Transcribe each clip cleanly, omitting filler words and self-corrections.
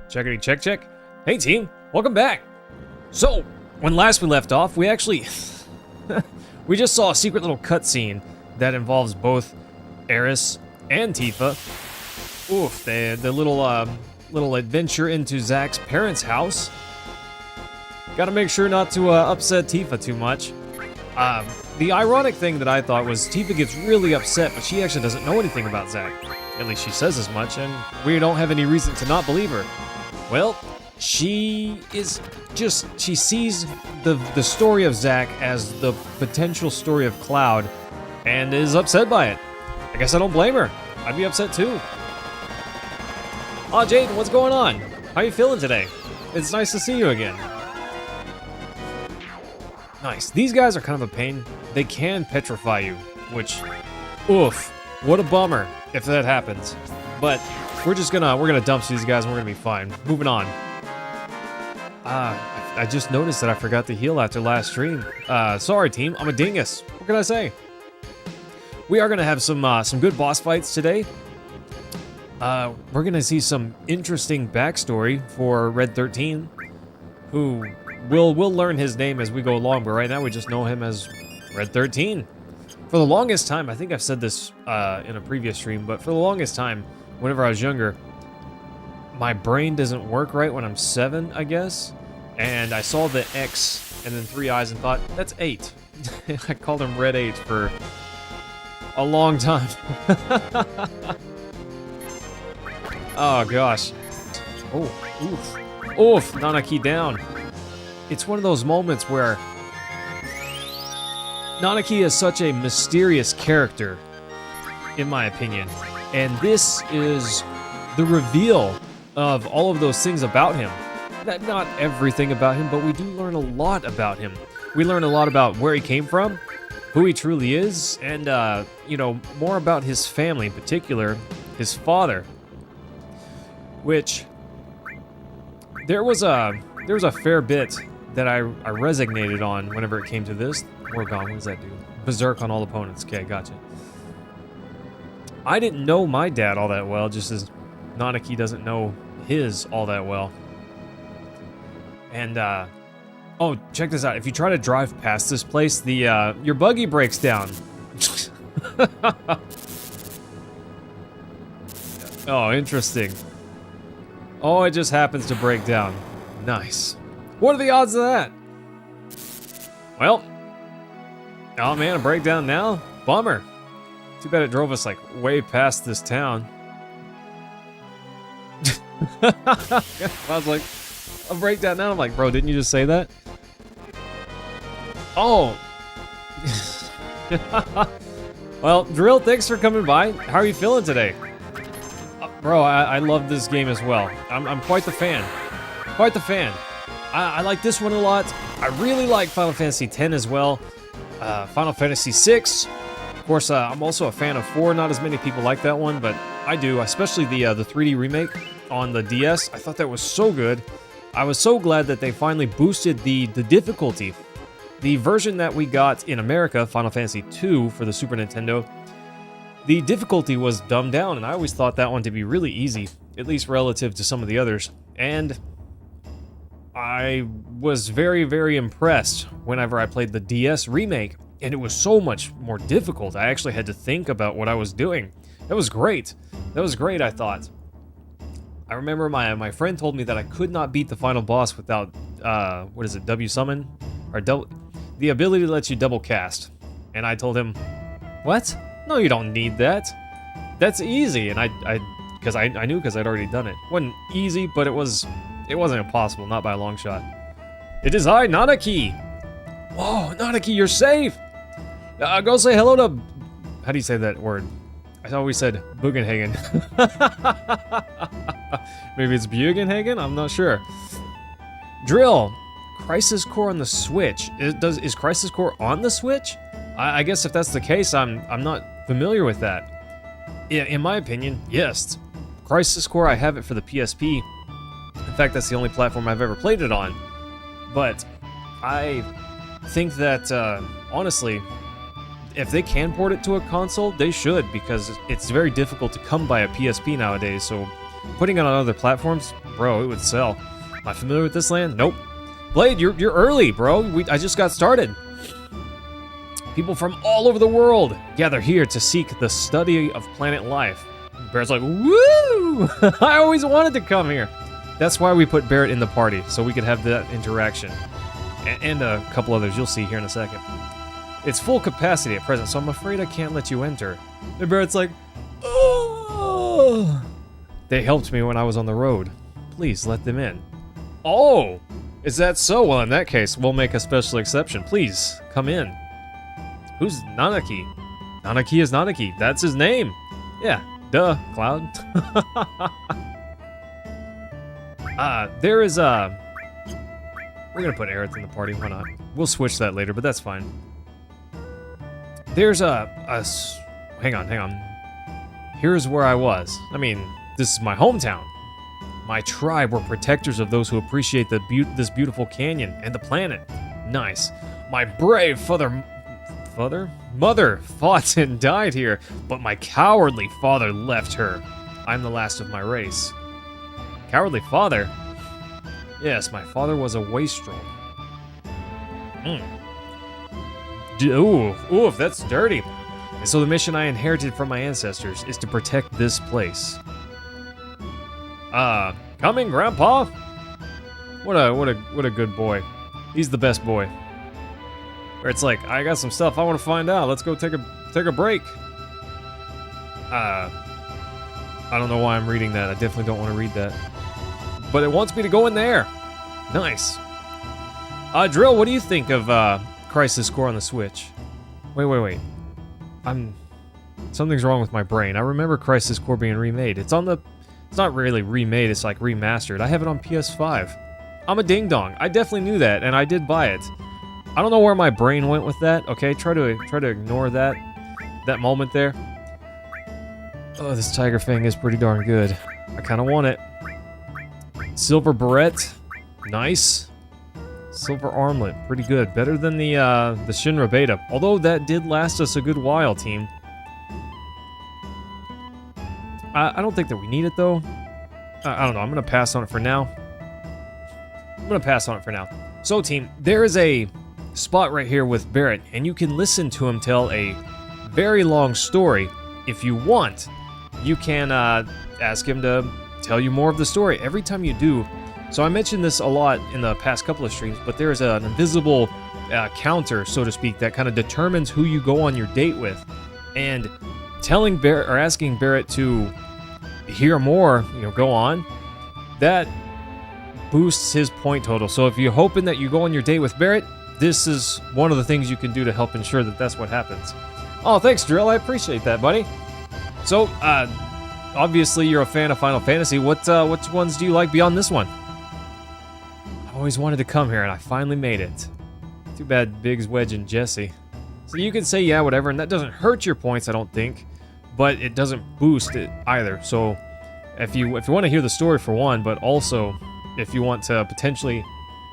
Checkity check check. Hey team, welcome back. So, when last we left off, we actually we just saw a secret little cutscene that involves both Eris and Tifa. Oof, the little adventure into Zack's parents' house. Gotta make sure not to upset Tifa too much. The ironic thing that I thought was Tifa gets really upset, but she actually doesn't know anything about Zack. At least she says as much, and we don't have any reason to not believe her. Well, she sees the story of Zack as the potential story of Cloud, and is upset by it. I guess I don't blame her. I'd be upset too. Aw, Jade, what's going on? How you feeling today? It's nice to see you again. Nice. These guys are kind of a pain. They can petrify you, which, oof, what a bummer if that happens. But we're gonna dump these guys and we're gonna be fine. Moving on. I just noticed that I forgot to heal after last stream. Sorry team, I'm a dingus. What can I say? We are gonna have some good boss fights today. We're gonna see some interesting backstory for Red 13, who we'll learn his name as we go along, but right now we just know him as Red 13. For the longest time, I think I've said this in a previous stream, but for the longest time, whenever I was younger, my brain doesn't work right when I'm 7, I guess. And I saw the X and then 3 eyes and thought, that's 8. I called him Red 8 for a long time. Oh gosh. Oh, oof. Oof, Nanaki down. It's one of those moments where Nanaki is such a mysterious character, in my opinion. And this is the reveal of all of those things about him. Not everything about him, but we do learn a lot about him. We learn a lot about where he came from, who he truly is, and, more about his family, in particular, his father. Which, there was a fair bit that I resignated on whenever it came to this. Morgon, what does that do? Berserk on all opponents. Okay, gotcha. I didn't know my dad all that well, just as Nanaki doesn't know his all that well. And, oh, check this out. If you try to drive past this place, your buggy breaks down. Oh, interesting. Oh, it just happens to break down. Nice. What are the odds of that? Well, oh man, a breakdown now? Bummer. Too bad it drove us like way past this town. I was like, a breakdown now? I'm like, bro, didn't you just say that? Oh. Well, Drill, thanks for coming by. How are you feeling today? Bro, I love this game as well. I'm quite the fan. Quite the fan. I like this one a lot. I really like Final Fantasy X as well. Final Fantasy VI. Of course, I'm also a fan of 4. Not as many people like that one, but I do. Especially the 3D remake on the DS. I thought that was so good. I was so glad that they finally boosted the difficulty. The version that we got in America, Final Fantasy II for the Super Nintendo, the difficulty was dumbed down, and I always thought that one to be really easy, at least relative to some of the others. And I was very, very impressed whenever I played the DS remake, and it was so much more difficult. I actually had to think about what I was doing. That was great. That was great, I thought. I remember my friend told me that I could not beat the final boss without, what is it, W-summon? Or the ability to let you double cast. And I told him, what? No, you don't need that. That's easy. And I knew because I'd already done it. It wasn't easy, but it wasn't impossible, not by a long shot. It is I, Nanaki. Whoa, Nanaki, you're safe. Go say hello to, how do you say that word? I always said Bugenhagen. Maybe it's Bugenhagen? I'm not sure. Drill, Crisis Core on the Switch. Is Crisis Core on the Switch? I guess if that's the case, I'm not familiar with that. In my opinion, yes. Crisis Core, I have it for the PSP. In fact, that's the only platform I've ever played it on. But I think that, honestly, if they can port it to a console, they should, because it's very difficult to come by a PSP nowadays, so Putting it on other platforms? Bro, it would sell. Am I familiar with this land? Nope. Blade, you're early, bro. I just got started. People from all over the world gather here to seek the study of planet life. Barrett's like, woo! I always wanted to come here. That's why we put Barrett in the party, so we could have that interaction. And a couple others you'll see here in a second. It's full capacity at present, so I'm afraid I can't let you enter. And Barrett's like, oh! They helped me when I was on the road. Please let them in. Oh! Is that so? Well, in that case, we'll make a special exception. Please, come in. Who's Nanaki? Nanaki is Nanaki. That's his name. Yeah, duh, Cloud. There is a... We're gonna put Aerith in the party, why not? We'll switch that later, but that's fine. There's hang on. Here's where I was. I mean, this is my hometown. My tribe were protectors of those who appreciate this beautiful canyon and the planet. Nice. My brave mother fought and died here, but my cowardly father left her. I'm the last of my race. Cowardly father? Yes, my father was a wastrel. Ooh, that's dirty. And so the mission I inherited from my ancestors is to protect this place. Coming, Grandpa? What a good boy. He's the best boy. Where it's like, I got some stuff I want to find out. Let's go take a break. I don't know why I'm reading that. I definitely don't want to read that. But it wants me to go in there. Nice. Drill, what do you think of Crisis Core on the Switch? Wait. Something's wrong with my brain. I remember Crisis Core being remade. It's not really remade, it's like remastered. I have it on PS5. I'm a ding-dong. I definitely knew that, and I did buy it. I don't know where my brain went with that. Okay, try to ignore that moment there. Oh, this Tiger Fang is pretty darn good. I kind of want it. Silver Beret, nice. Silver Armlet, pretty good. Better than the Shinra Beta. Although that did last us a good while, team. I don't think that we need it, though. I don't know. I'm going to pass on it for now. So, team, there is a spot right here with Barrett, and you can listen to him tell a very long story. If you want, you can ask him to tell you more of the story every time you do. So I mentioned this a lot in the past couple of streams, but there is an invisible counter, so to speak, that kind of determines who you go on your date with. And telling Barrett or asking Barrett to hear more, go on, that boosts his point total. So if you're hoping that you go on your date with Barrett, this is one of the things you can do to help ensure that that's what happens. Oh, thanks, Drill. I appreciate that, buddy. So, obviously you're a fan of Final Fantasy. Which ones do you like beyond this one? I always wanted to come here, and I finally made it. Too bad Biggs, Wedge, and Jesse. So you can say yeah, whatever, and that doesn't hurt your points, I don't think, but it doesn't boost it either. So if you want to hear the story for one, but also if you want to potentially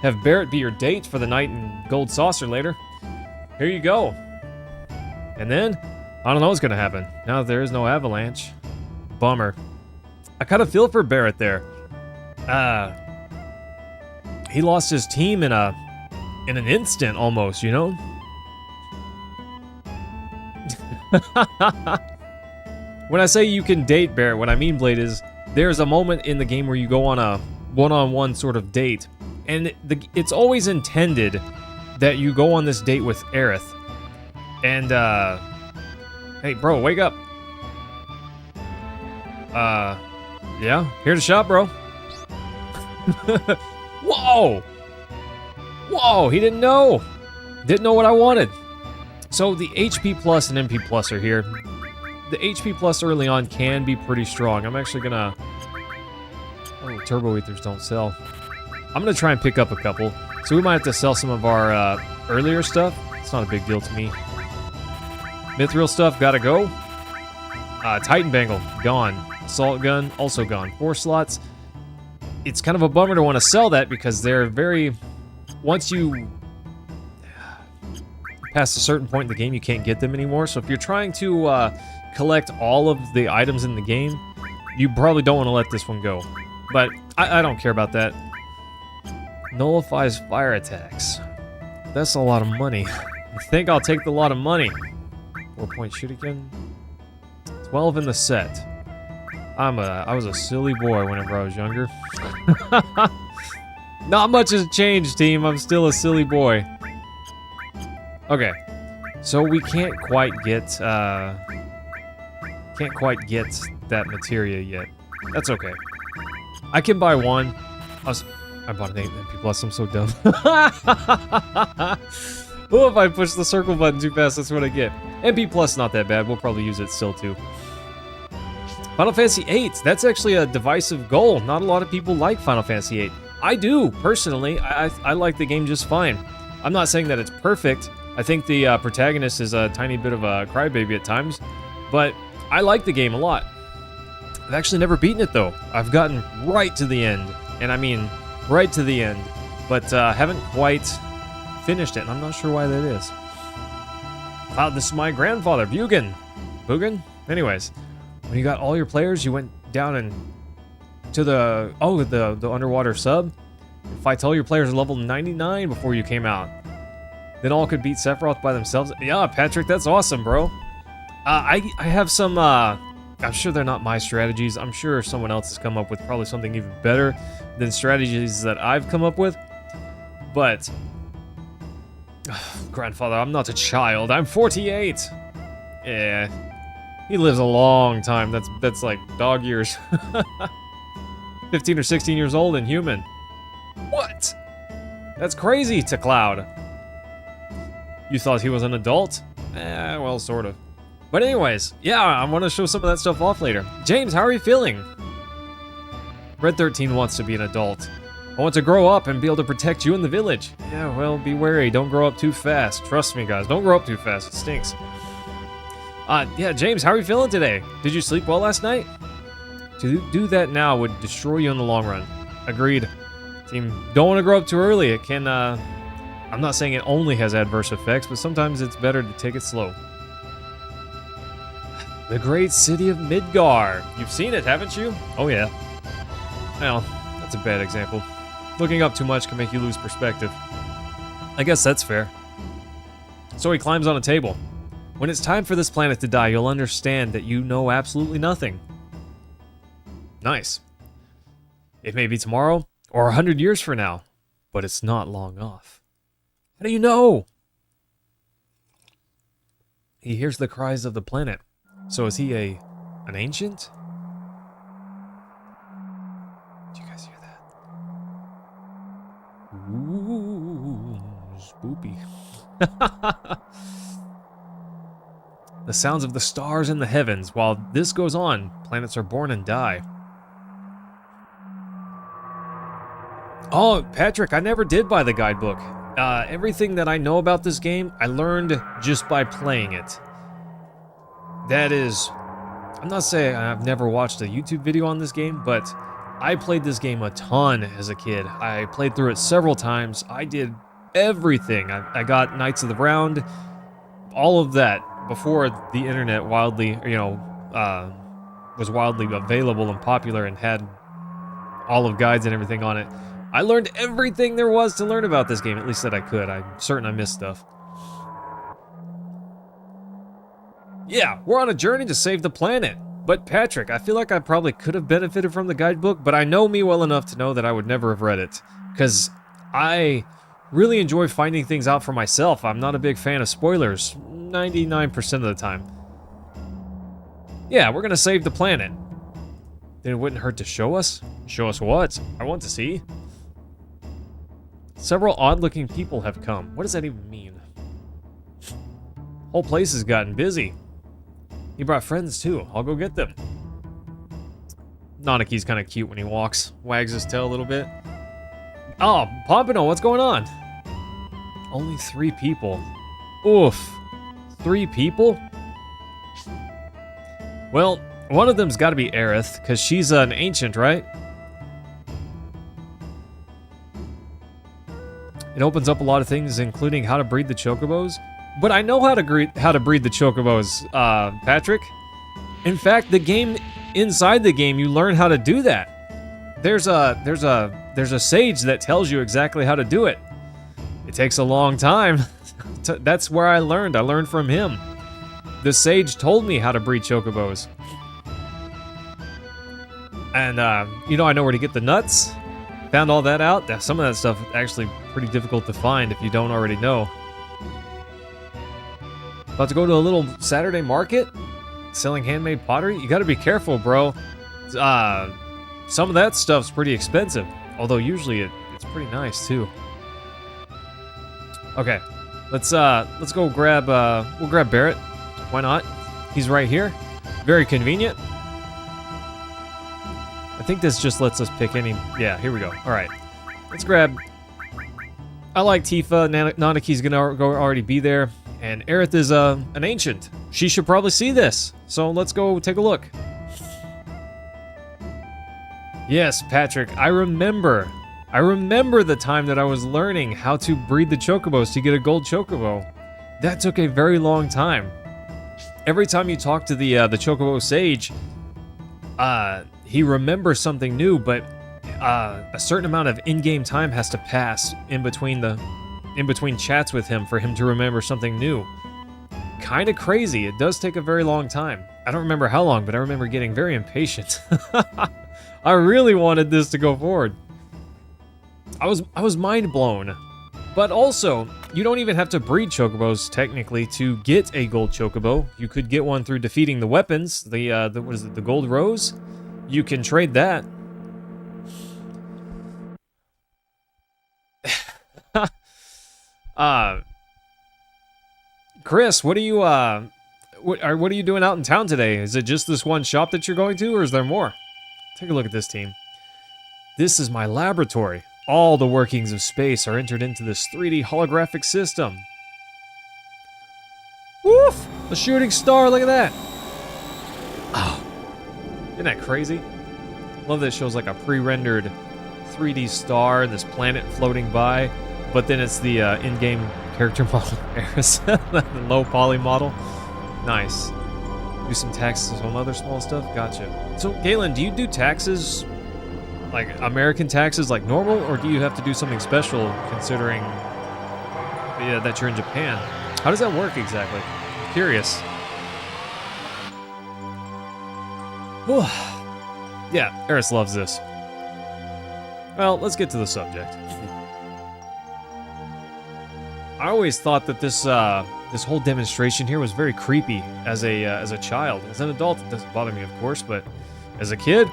have Barrett be your date for the night in Gold Saucer later, here you go. And then, I don't know what's going to happen. Now that there is no avalanche. Bummer. I kind of feel for Barrett there. He lost his team in an instant almost, When I say you can date Barrett, what I mean, Blade, is there's a moment in the game where you go on a one-on-one sort of date, and it's always intended that you go on this date with Aerith. And, hey, bro, wake up. Yeah, here to shop, bro. Whoa, he didn't know. Didn't know what I wanted. So the HP Plus and MP Plus are here. The HP Plus early on can be pretty strong. I'm actually gonna... Oh, Turbo Ethers don't sell. I'm gonna try and pick up a couple. So we might have to sell some of our earlier stuff. It's not a big deal to me. Mithril stuff, gotta go. Titan Bangle, gone. Assault Gun, also gone. 4 slots. It's kind of a bummer to want to sell that because they're very... Once you pass a certain point in the game, you can't get them anymore. So if you're trying to collect all of the items in the game, You probably don't want to let this one go. But I don't care about that. Nullifies fire attacks. That's a lot of money. I think I'll take the lot of money. 4-point shoot again. 12 in the set. I was a silly boy whenever I was younger. Not much has changed, team. I'm still a silly boy. Okay. So we can't quite get that materia yet. That's okay. I can buy one. I bought an 8 MP plus. I'm so dumb. Oh, if I push the circle button too fast, that's what I get. MP plus not that bad. We'll probably use it still too. Final Fantasy VIII. That's actually a divisive goal. Not a lot of people like Final Fantasy VIII. I do, personally. I like the game just fine. I'm not saying that it's perfect. I think the protagonist is a tiny bit of a crybaby at times, but I like the game a lot. I've actually never beaten it, though. I've gotten right to the end, and I mean right to the end, but haven't quite finished it, and I'm not sure why that is. Wow, this is my grandfather, Bugan. Bugan? Anyways, when you got all your players, you went down and to the underwater sub. You fight all your players level 99 before you came out. Then all could beat Sephiroth by themselves. Yeah, Patrick, that's awesome, bro. I have some, I'm sure they're not my strategies. I'm sure someone else has come up with probably something even better than strategies that I've come up with. But, grandfather, I'm not a child. I'm 48. Yeah, he lives a long time. That's like dog years. 15 or 16 years old and human. What? That's crazy to Cloud. You thought he was an adult? Well, sort of. But anyways, yeah, I want to show some of that stuff off later. James, how are you feeling? Red 13 wants to be an adult. I want to grow up and be able to protect you in the village. Yeah, well, be wary. Don't grow up too fast. Trust me, guys. Don't grow up too fast. It stinks. Yeah, James, how are you feeling today? Did you sleep well last night? To do that now would destroy you in the long run. Agreed. Team, don't want to grow up too early. It can, I'm not saying it only has adverse effects, but sometimes it's better to take it slow. The great city of Midgar. You've seen it, haven't you? Oh, yeah. Well, that's a bad example. Looking up too much can make you lose perspective. I guess that's fair. So he climbs on a table. When it's time for this planet to die, you'll understand that you know absolutely nothing. Nice. It may be tomorrow, or 100 years from now, but it's not long off. How do you know? He hears the cries of the planet. So is he an ancient? Do you guys hear that? Ooh, spoopy. The sounds of the stars in the heavens. While this goes on, planets are born and die. Oh, Patrick, I never did buy the guidebook. Everything that I know about this game, I learned just by playing it. That is, I'm not saying I've never watched a YouTube video on this game, but I played this game a ton as a kid. I played through it several times. I did everything. I got Knights of the Round, all of that before the internet wildly, was wildly available and popular and had all of guides and everything on it. I learned everything there was to learn about this game, at least that I could. I'm certain I missed stuff. Yeah, we're on a journey to save the planet. But Patrick, I feel like I probably could have benefited from the guidebook, but I know me well enough to know that I would never have read it. Because I really enjoy finding things out for myself. I'm not a big fan of spoilers, 99% of the time. Yeah, we're gonna save the planet. Then it wouldn't hurt to show us? Show us what? I want to see. Several odd-looking people have come. What does that even mean? Whole place has gotten busy. He brought friends too. I'll go get them. Nanaki's kind of cute when he walks. Wags his tail a little bit. Oh, Pompano, what's going on? Only 3 people. Oof. 3 people? Well, one of them's got to be Aerith, because she's an ancient, right? It opens up a lot of things, including how to breed the chocobos. But I know how to breed the chocobos, Patrick. In fact, the game inside the game, you learn how to do that. There's a sage that tells you exactly how to do it. It takes a long time. That's where I learned. I learned from him. The sage told me how to breed chocobos. And, you know, I know where to get the nuts. Found all that out. Some of that stuff is actually pretty difficult to find if you don't already know. About to go to a little Saturday market? Selling handmade pottery? You gotta be careful, bro. Some of that stuff's pretty expensive. Although usually it's pretty nice, too. Okay. Let's go grab, we'll grab Barrett. Why not? He's right here. Very convenient. I think this just lets us pick any... Yeah, here we go. All right. Let's grab... I like Tifa. Nanaki's gonna already be there. And Aerith is an ancient. She should probably see this. So let's go take a look. Yes, Patrick, I remember the time that I was learning how to breed the chocobos to get a gold chocobo. That took a very long time. Every time you talk to the chocobo sage, he remembers something new, but a certain amount of in-game time has to pass in between chats with him for him to remember something new. Kind of crazy. It does take a very long time. I don't remember how long, but I remember getting very impatient. I really wanted this to go forward. I was mind blown. But also, you don't even have to breed chocobos technically to get a gold chocobo. You could get one through defeating the weapons, the what is it, the gold rose? You can trade that. Chris, what are you doing out in town today? Is it just this one shop that you're going to, or is there more? Take a look at this team. This is my laboratory. All the workings of space are entered into this 3D holographic system. Woof! A shooting star, look at that! Oh, isn't that crazy? Love that it shows like a pre-rendered 3D star and this planet floating by, but then it's the in-game character model, the low poly model. Nice. Do some taxes and some other small stuff. Gotcha. So, Galen, do you do taxes, like American taxes, like normal, or do you have to do something special considering that you're in Japan? How does that work exactly? I'm curious. Yeah, Eris loves this. Well, let's get to the subject. I always thought that this whole demonstration here was very creepy as a child. As an adult, it doesn't bother me, of course, but as a kid,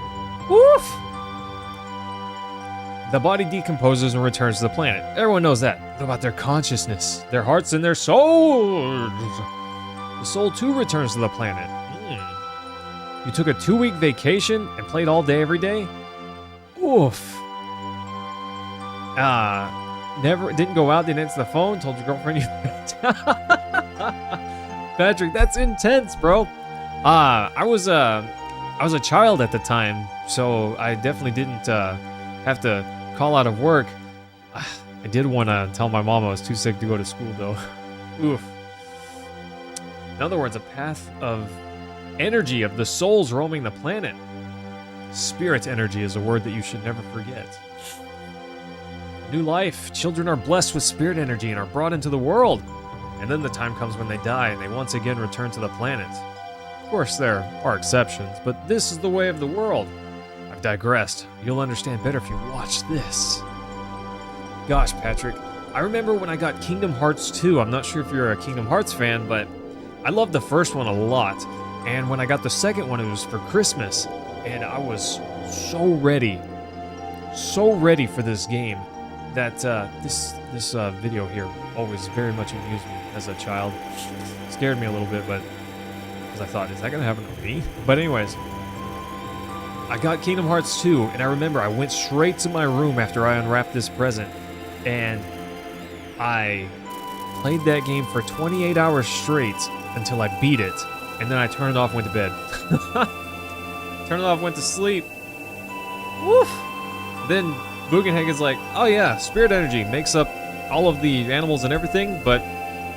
woof! The body decomposes and returns to the planet. Everyone knows that. What about their consciousness, their hearts, and their souls? The soul too returns to the planet. You took a 2-week vacation and played all day every day? Oof. Didn't go out, didn't answer the phone, told your girlfriend you... Patrick, that's intense, bro. I was a child at the time, so I definitely didn't have to call out of work. I did want to tell my mom I was too sick to go to school, though. Oof. In other words, a path of energy of the souls roaming the planet. Spirit energy is a word that you should never forget. New life. Children are blessed with spirit energy and are brought into the world. And then the time comes when they die and they once again return to the planet. Of course, there are exceptions, but this is the way of the world. I've digressed. You'll understand better if you watch this. Gosh, Patrick, I remember when I got Kingdom Hearts 2. I'm not sure if you're a Kingdom Hearts fan, but I loved the first one a lot. And when I got the second one, it was for Christmas. And I was so ready for this game that this video here always very much amused me as a child. Scared me a little bit, but because I thought, is that gonna happen to me? But anyways, I got Kingdom Hearts 2, and I remember I went straight to my room after I unwrapped this present, and I played that game for 28 hours straight until I beat it, and then I turned it off and went to bed. Turned it off, went to sleep. Woof! Then Bugenhagen is like, oh yeah, spirit energy makes up all of the animals and everything, but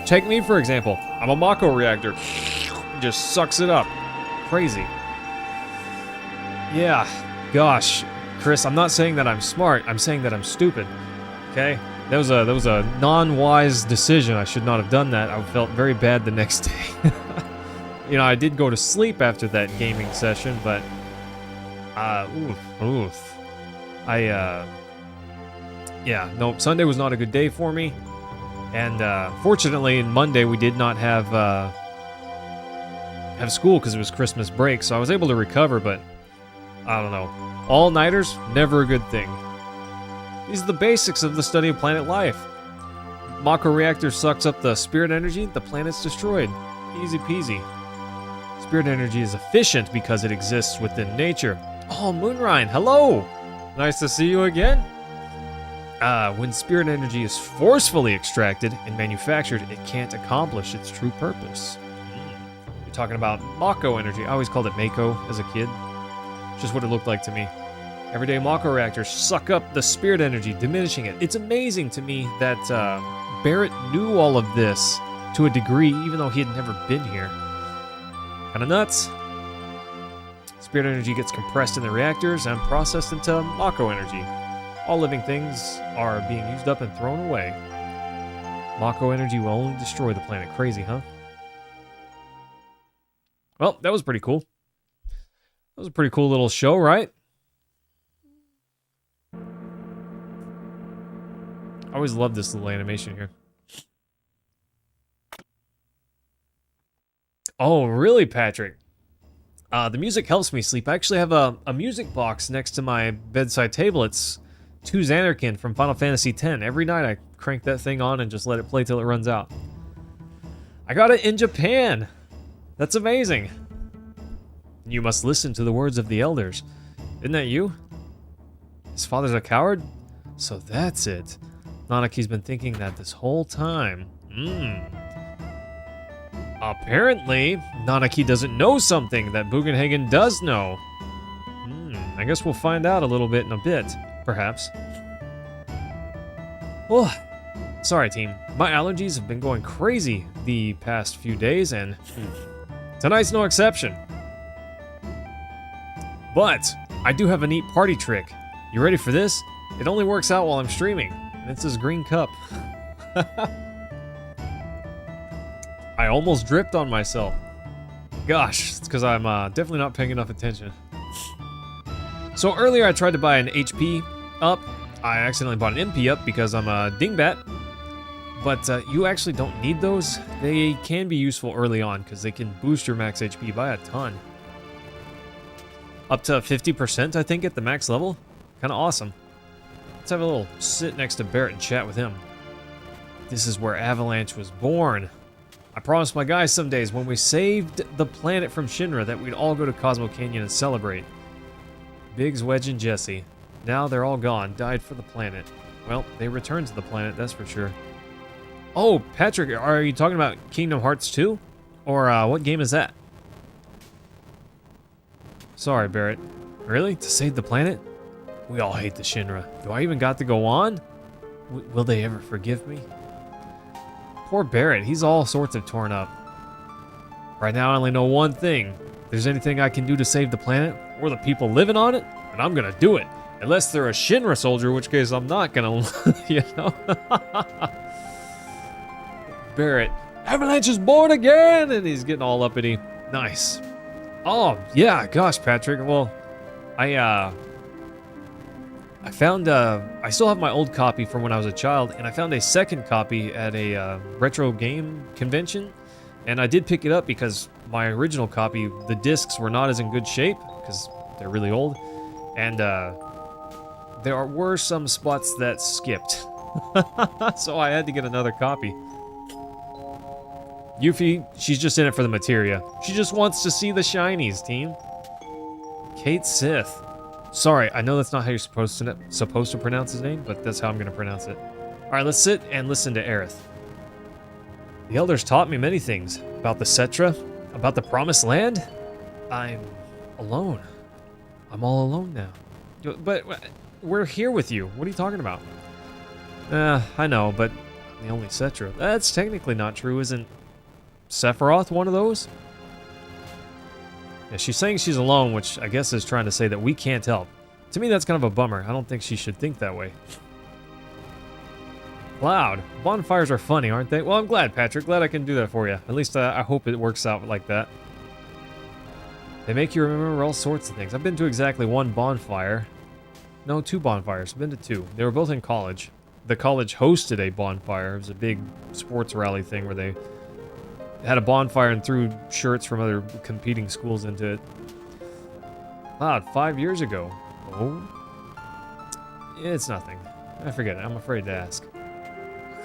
take me for example. I'm a Mako reactor. Just sucks it up. Crazy. Yeah, gosh, Chris, I'm not saying that I'm smart. I'm saying that I'm stupid. Okay, that was a non-wise decision. I should not have done that. I felt very bad the next day. You know, I did go to sleep after that gaming session, but yeah, no, Sunday was not a good day for me, and fortunately, Monday we did not have school because it was Christmas break, so I was able to recover. But I don't know, all-nighters, never a good thing. These are the basics of the study of planet life. Mako reactor sucks up the spirit energy, the planet's destroyed. Easy peasy. Spirit energy is efficient because it exists within nature. Oh, Moonrine, hello! Nice to see you again. When spirit energy is forcefully extracted and manufactured, it can't accomplish its true purpose. You're talking about Mako energy. I always called it Mako as a kid. It's just what it looked like to me. Everyday Mako reactors suck up the spirit energy, diminishing it. It's amazing to me that Barrett knew all of this to a degree, even though he had never been here. Kinda nuts. Spirit energy gets compressed in the reactors and processed into Mako energy. All living things are being used up and thrown away. Mako energy will only destroy the planet. Crazy, huh? Well, that was pretty cool. That was a pretty cool little show, right? I always love this little animation here. Oh, really, Patrick? The music helps me sleep. I actually have a music box next to my bedside table. It's 2 Xanarkin from Final Fantasy X. Every night I crank that thing on and just let it play till it runs out. I got it in Japan. That's amazing. You must listen to the words of the elders. Isn't that you? His father's a coward? So that's it. Nanaki's been thinking that this whole time. Apparently, Nanaki doesn't know something that Bugenhagen does know. I guess we'll find out a little bit in a bit, perhaps. Oh, sorry team. My allergies have been going crazy the past few days, and tonight's no exception. But I do have a neat party trick. You ready for this? It only works out while I'm streaming, and it's this green cup. I almost dripped on myself. Gosh, it's because I'm definitely not paying enough attention. So earlier I tried to buy an HP up. I accidentally bought an MP up because I'm a dingbat. But you actually don't need those. They can be useful early on because they can boost your max HP by a ton. Up to 50%, I think, at the max level. Kind of awesome. Let's have a little sit next to Barrett and chat with him. This is where Avalanche was born. I promised my guys some days when we saved the planet from Shinra that we'd all go to Cosmo Canyon and celebrate. Biggs, Wedge, and Jesse. Now they're all gone, died for the planet. Well, they returned to the planet, that's for sure. Oh, Patrick, are you talking about Kingdom Hearts 2? Or what game is that? Sorry, Barrett. Really? To save the planet? We all hate the Shinra. Do I even got to go on? Will they ever forgive me? Poor Barrett, he's all sorts of torn up. Right now I only know one thing. If there's anything I can do to save the planet, or the people living on it, and I'm gonna do it. Unless they're a Shinra soldier, in which case I'm not gonna, you know? Barrett, Avalanche is born again! And he's getting all uppity. Nice. Oh, yeah, gosh, Patrick. Well, I found, I still have my old copy from when I was a child, and I found a second copy at a retro game convention, and I did pick it up because my original copy, the discs were not as in good shape, because they're really old, and there were some spots that skipped, so I had to get another copy. Yuffie, she's just in it for the materia. She just wants to see the shinies, team. Kate Sith. Sorry, I know that's not how you're supposed to pronounce his name, but that's how I'm going to pronounce it. Alright, let's sit and listen to Aerith. The elders taught me many things. About the Cetra, about the Promised Land. I'm alone. I'm all alone now. But we're here with you. What are you talking about? I know, but I'm the only Cetra. That's technically not true. Isn't Sephiroth one of those? Yeah, she's saying she's alone, which I guess is trying to say that we can't help. To me, that's kind of a bummer. I don't think she should think that way. Cloud. Bonfires are funny, aren't they? Well, I'm glad, Patrick. Glad I can do that for you. At least I hope it works out like that. They make you remember all sorts of things. I've been to exactly one bonfire. No, 2 bonfires. I've been to 2. They were both in college. The college hosted a bonfire. It was a big sports rally thing where they had a bonfire and threw shirts from other competing schools into it. Cloud, 5 years ago. Oh? It's nothing. I forget it. I'm afraid to ask.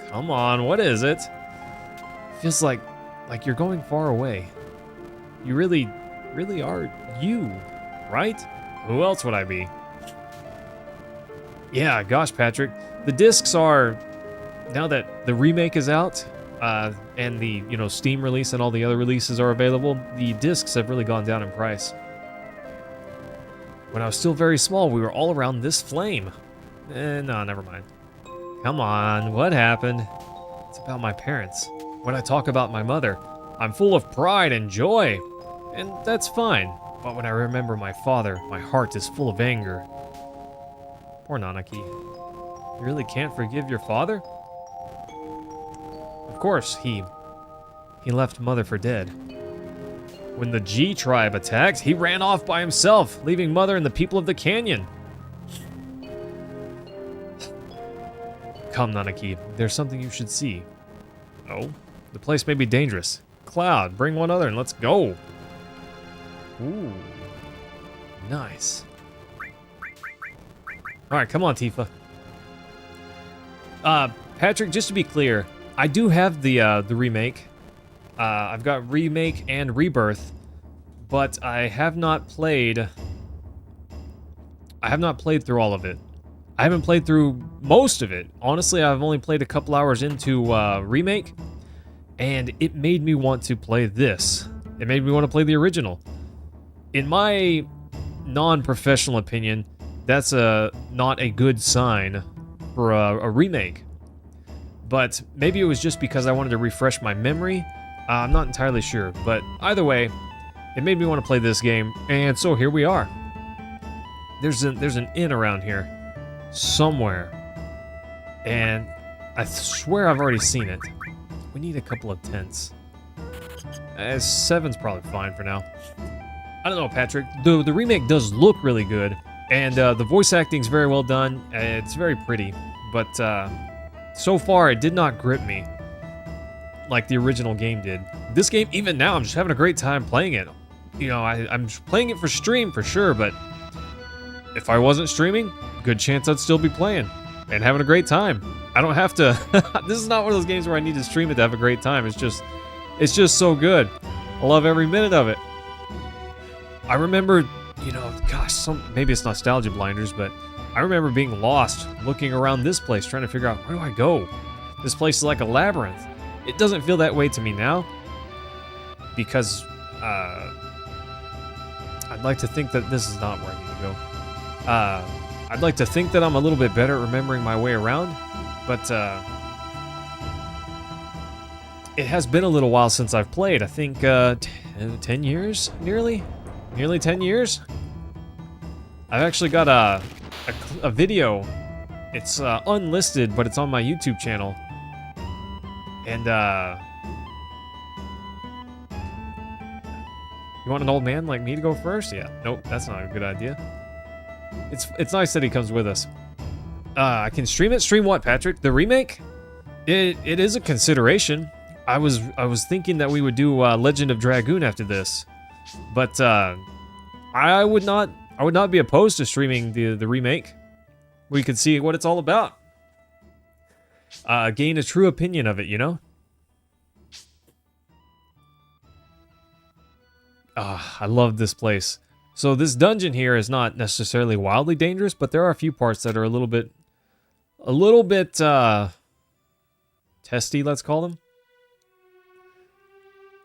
Come on, what is it? Feels like you're going far away. You really are you, right? Who else would I be? Yeah, gosh, Patrick. The discs are, now that the remake is out, and the, Steam release and all the other releases are available, the discs have really gone down in price. When I was still very small, we were all around this flame. No, never mind. Come on, what happened? It's about my parents. When I talk about my mother, I'm full of pride and joy. And that's fine. But when I remember my father, my heart is full of anger. Poor Nanaki. You really can't forgive your father? Of course, he left mother for dead. When the G tribe attacked, he ran off by himself, leaving mother and the people of the canyon. Come, Nanaki, there's something you should see. Oh, the place may be dangerous. Cloud, bring one other and let's go. Ooh, nice. All right, come on, Tifa. Patrick, just to be clear, I do have the remake. I've got remake and rebirth, but I have not played through all of it. I haven't played through most of it. Honestly, I've only played a couple hours into remake, and it made me want to play this. It made me want to play the original. In my non-professional opinion, that's not a good sign for a remake. But maybe it was just because I wanted to refresh my memory. I'm not entirely sure, but either way, it made me want to play this game, and so here we are. There's an inn around here, somewhere, and I swear I've already seen it. We need a couple of tents. 7's probably fine for now. I don't know, Patrick. The remake does look really good, and the voice acting's very well done. It's very pretty, but so far it did not grip me like the original game did. This game, even now, I'm just having a great time playing it. I'm playing it for stream for sure, but if I wasn't streaming, good chance I'd still be playing and having a great time. I don't have to. This is not one of those games where I need to stream it to have a great time. It's just so good. I love every minute of it. I remember, gosh, maybe it's nostalgia blinders, but I remember being lost, looking around this place, trying to figure out, where do I go? This place is like a labyrinth. It doesn't feel that way to me now, because I'd like to think that this is not where I need to go. I'd like to think that I'm a little bit better at remembering my way around, but it has been a little while since I've played. I think 10 years, nearly 10 years. I've actually got a video. It's unlisted, but it's on my YouTube channel. And you want an old man like me to go first? Yeah. Nope, that's not a good idea. It's nice that he comes with us. I can stream it. Stream what, Patrick? The remake? It is a consideration. I was thinking that we would do Legend of Dragoon after this, but I would not be opposed to streaming the remake. We could see what it's all about. Gain a true opinion of it, I love this place. So this dungeon here is not necessarily wildly dangerous, but there are a few parts that are a little bit testy, let's call them.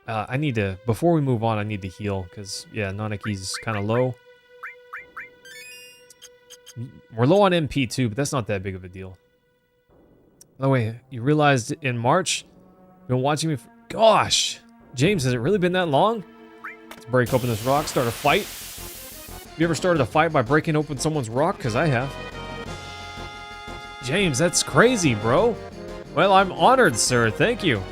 I need to, before we move on, I need to heal, because, yeah, Nanaki's kind of low. We're low on MP too, but that's not that big of a deal. By the way, you realized in March, you've been watching me for, gosh, James, has it really been that long? It's break open this rock, start a fight. Have you ever started a fight by breaking open someone's rock? Because I have. James, that's crazy, bro. Well, I'm honored, sir. Thank you.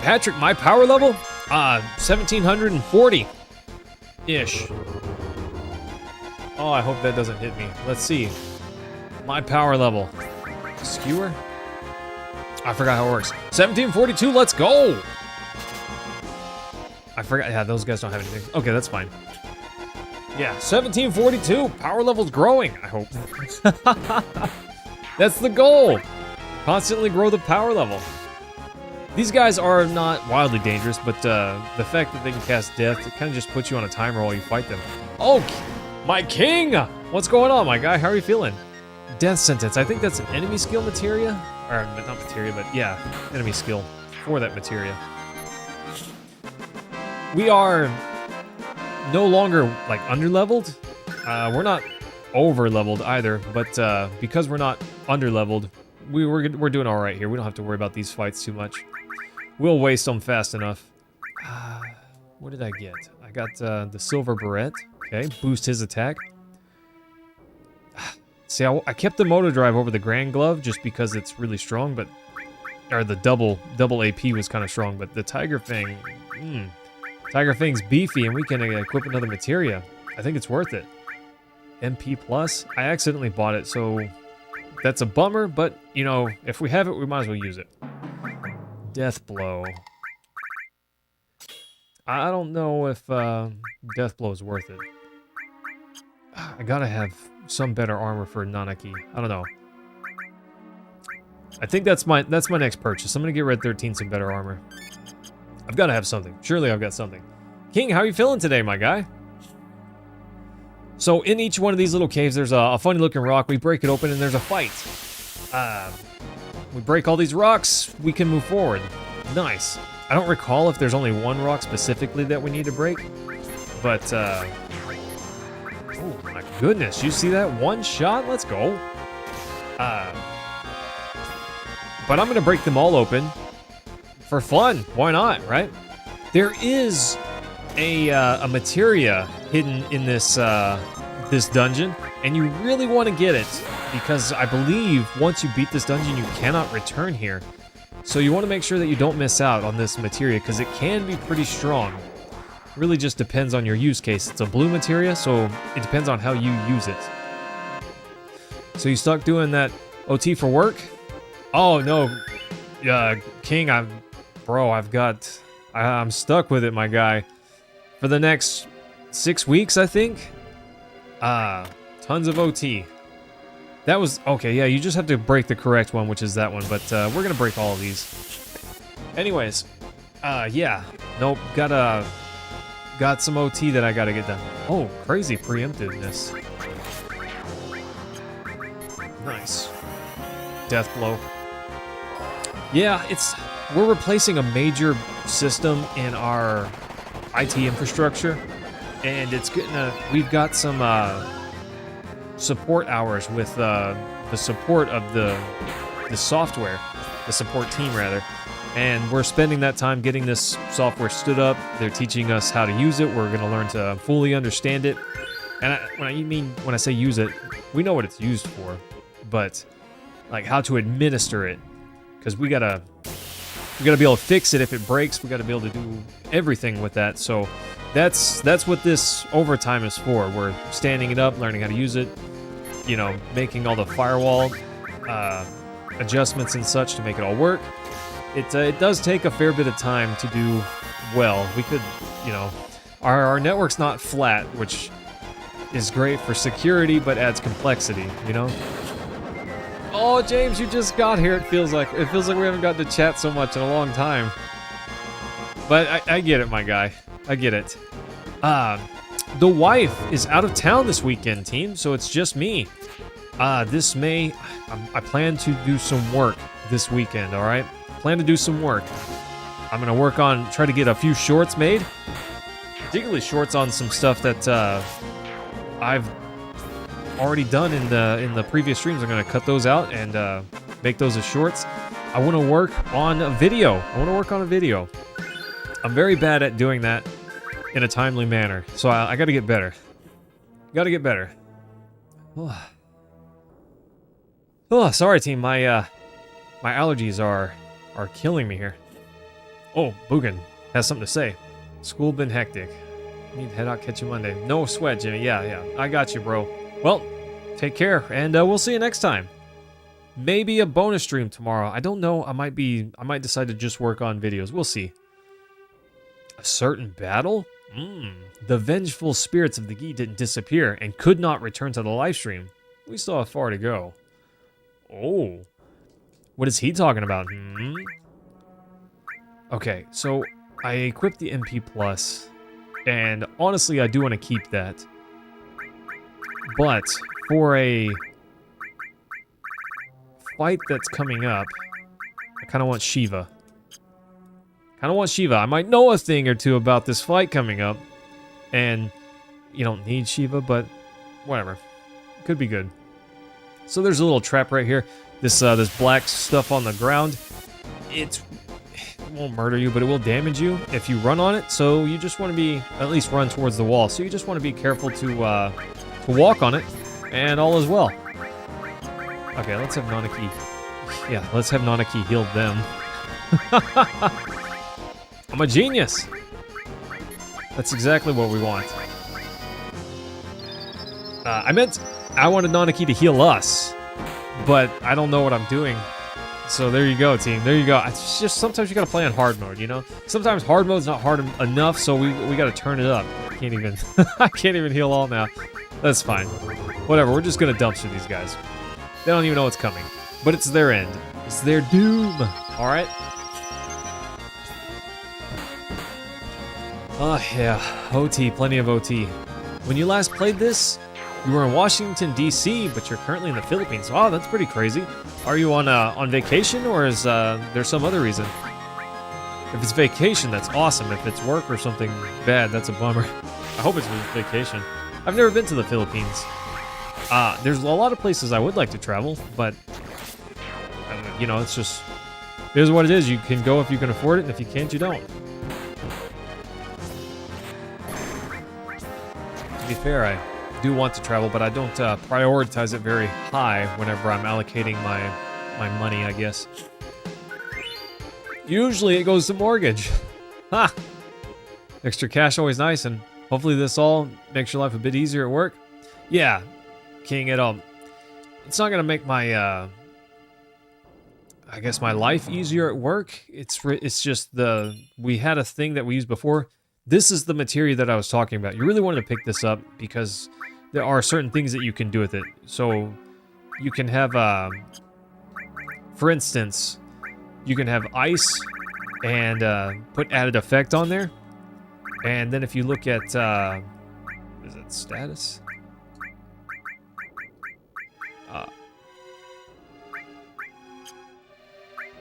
Patrick, my power level? 1740-ish. Oh, I hope that doesn't hit me. Let's see. My power level. Skewer? I forgot how it works. 1742, let's go! I forgot, yeah, those guys don't have anything. Okay, that's fine. Yeah, 1742, power level's growing, I hope. That's the goal! Constantly grow the power level. These guys are not wildly dangerous, but the fact that they can cast death, it kind of just puts you on a timer while you fight them. Oh, my king! What's going on, my guy? How are you feeling? Death sentence, I think that's an enemy skill materia? Or, not materia, but yeah, enemy skill for that materia. We are no longer, like, under-leveled. We're not over-leveled either, but because we're not under-leveled, we're doing all right here. We don't have to worry about these fights too much. We'll waste them fast enough. What did I get? I got the silver beret. Okay, boost his attack. See, I kept the motor drive over the grand glove just because it's really strong, but or the double AP was kind of strong, but the Tiger Fang, Tiger Fang's beefy, and we can equip another materia. I think it's worth it. MP plus. I accidentally bought it, so that's a bummer. But you know, if we have it, we might as well use it. Death blow. I don't know if death blow is worth it. I gotta have some better armor for Nanaki. I don't know. I think that's my next purchase. I'm gonna get Red 13 some better armor. I've gotta have something. Surely I've got something. King, how are you feeling today, my guy? So in each one of these little caves, there's a funny looking rock. We break it open and there's a fight. We break all these rocks, we can move forward. Nice. I don't recall if there's only one rock specifically that we need to break, but oh my goodness, you see that? One shot? Let's go. But I'm gonna break them all open for fun. Why not, right? There is a materia hidden in this this dungeon, and you really want to get it because I believe once you beat this dungeon, you cannot return here. So you want to make sure that you don't miss out on this materia because it can be pretty strong. Really just depends on your use case. It's a blue materia, so it depends on how you use it. So you stuck doing that OT for work? Oh no, King, I'm stuck with it, my guy. For the next 6 weeks, I think. Tons of OT. That was, okay, yeah, you just have to break the correct one, which is that one, but we're gonna break all of these. Anyways, yeah, nope, got some OT that I gotta get done. Oh, crazy preemptiveness. Nice. Death blow. Yeah, we're replacing a major system in our IT infrastructure, and we've got some support hours with the support of the software, the support team rather, and we're spending that time getting this software stood up. They're teaching us how to use it. We're going to learn to fully understand it, and when I say use it, we know what it's used for, but like how to administer it, because we gotta be able to fix it if it breaks. We gotta be able to do everything with that. So that's what this overtime is for. We're standing it up, learning how to use it, you know, making all the firewall adjustments and such to make it all work. It does take a fair bit of time to do well. We could, you know, our network's not flat, which is great for security, but adds complexity, you know? Oh, James, you just got here. It feels like we haven't gotten to chat so much in a long time. But I get it, my guy. I get it. The wife is out of town this weekend, team, so it's just me. I plan to do some work this weekend, all right? Plan to do some work. I'm gonna work on, try to get a few shorts made. Particularly shorts on some stuff that I've already done in the previous streams. I'm gonna cut those out and make those as shorts. I want to work on a video. I'm very bad at doing that in a timely manner, so I got to get better. Oh, sorry, team. My allergies are killing me here. Oh, Boogan has something to say. School been hectic. Need to head out, catch you Monday. No sweat, Jimmy. Yeah. I got you, bro. Well, take care, and we'll see you next time. Maybe a bonus stream tomorrow. I don't know. I might decide to just work on videos. We'll see. A certain battle? The vengeful spirits of the Gi didn't disappear and could not return to the live stream. We still have far to go. Oh. What is he talking about? Okay, so I equipped the MP Plus, and honestly, I do want to keep that. But for a fight that's coming up, I kind of want Shiva. I might know a thing or two about this fight coming up, and you don't need Shiva, but whatever. Could be good. So there's a little trap right here. This black stuff on the ground. It won't murder you, but it will damage you if you run on it. So you just want to at least run towards the wall. So you just want to be careful to walk on it, and all is well. Okay, let's have Nanaki. Yeah, let's have Nanaki heal them. I'm a genius. That's exactly what we want. I wanted Nanaki to heal us, but I don't know what I'm doing. So there you go, team. There you go. It's just sometimes you gotta play on hard mode, you know? Sometimes hard mode's not hard enough, so we gotta turn it up. I can't even heal all now. That's fine. Whatever, we're just gonna dumpster these guys. They don't even know what's coming. But it's their end. It's their doom. Alright? Oh, yeah. OT. Plenty of OT. When you last played this, you were in Washington, D.C., but you're currently in the Philippines. Wow, that's pretty crazy. Are you on vacation, or is there some other reason? If it's vacation, that's awesome. If it's work or something bad, that's a bummer. I hope it's vacation. I've never been to the Philippines. There's a lot of places I would like to travel, but, you know, it's just, here's what it is. You can go if you can afford it, and if you can't, you don't. To be fair, I do want to travel, but I don't prioritize it very high whenever I'm allocating my money, I guess. Usually it goes to mortgage. Ha! Extra cash always nice, and hopefully this all makes your life a bit easier at work. Yeah, King, it's not gonna make my I guess my life easier at work. It's just we had a thing that we used before. This is the materia that I was talking about. You really wanted to pick this up because there are certain things that you can do with it. So you can have, for instance, you can have ice and put added effect on there. And then if you look at, is it status?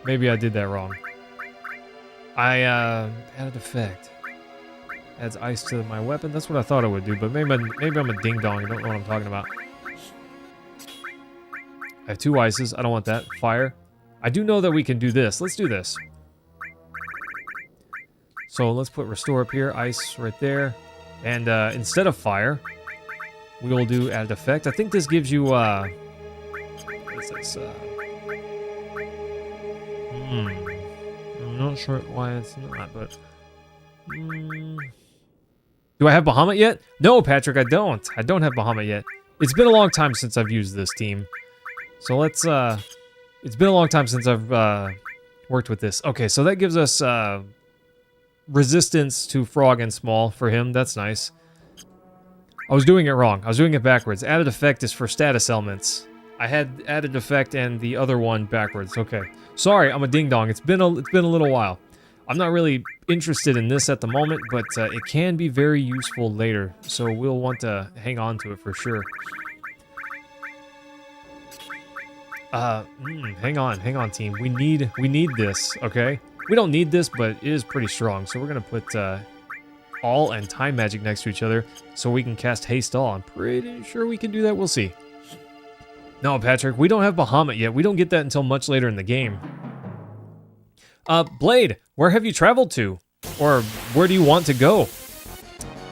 Maybe I did that wrong. I added effect. Adds ice to my weapon. That's what I thought it would do, but maybe I'm a ding-dong. I don't know what I'm talking about. I have 2 ices. I don't want that. Fire. I do know that we can do this. Let's do this. So let's put restore up here. Ice right there. And instead of fire, we will do added effect. I think this gives you, what is this? I'm not sure why it's not, but... Do I have Bahamut yet? No, Patrick, I don't. I don't have Bahamut yet. It's been a long time since I've used this team. So let's, it's been a long time since I've, worked with this. Okay, so that gives us, resistance to Frog and Small for him. That's nice. I was doing it wrong. I was doing it backwards. Added effect is for status elements. I had added effect and the other one backwards. Okay. Sorry, I'm a ding-dong. It's been a little while. I'm not really interested in this at the moment, but it can be very useful later, so we'll want to hang on to it for sure. Hang on, team. We need this, okay? We don't need this, but it is pretty strong, so we're gonna put all and time magic next to each other so we can cast haste all. I'm pretty sure we can do that. We'll see. No, Patrick, we don't have Bahamut yet. We don't get that until much later in the game. Blade, where have you traveled to? Or where do you want to go?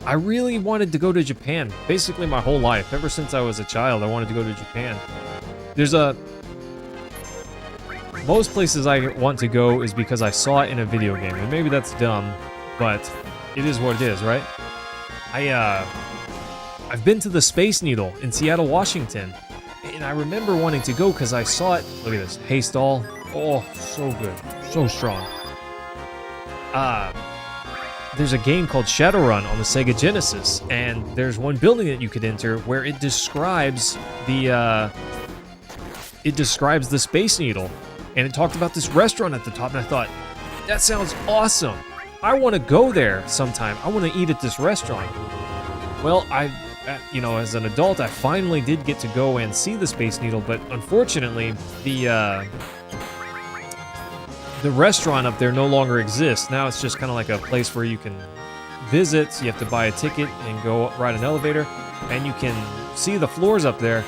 I really wanted to go to Japan. Basically my whole life. Ever since I was a child, I wanted to go to Japan. Most places I want to go is because I saw it in a video game. And maybe that's dumb, but it is what it is, right? I've been to the Space Needle in Seattle, Washington. And I remember wanting to go because I saw it. Look at this. Haystall. Oh, so good. So strong. There's a game called Shadowrun on the Sega Genesis, and there's one building that you could enter where it describes the Space Needle, and it talked about this restaurant at the top, and I thought, that sounds awesome. I want to go there sometime. I want to eat at this restaurant. Well, as an adult, I finally did get to go and see the Space Needle, but unfortunately, the restaurant up there no longer exists. Now it's just kind of like a place where you can visit. You have to buy a ticket and go ride an elevator, and you can see the floors up there.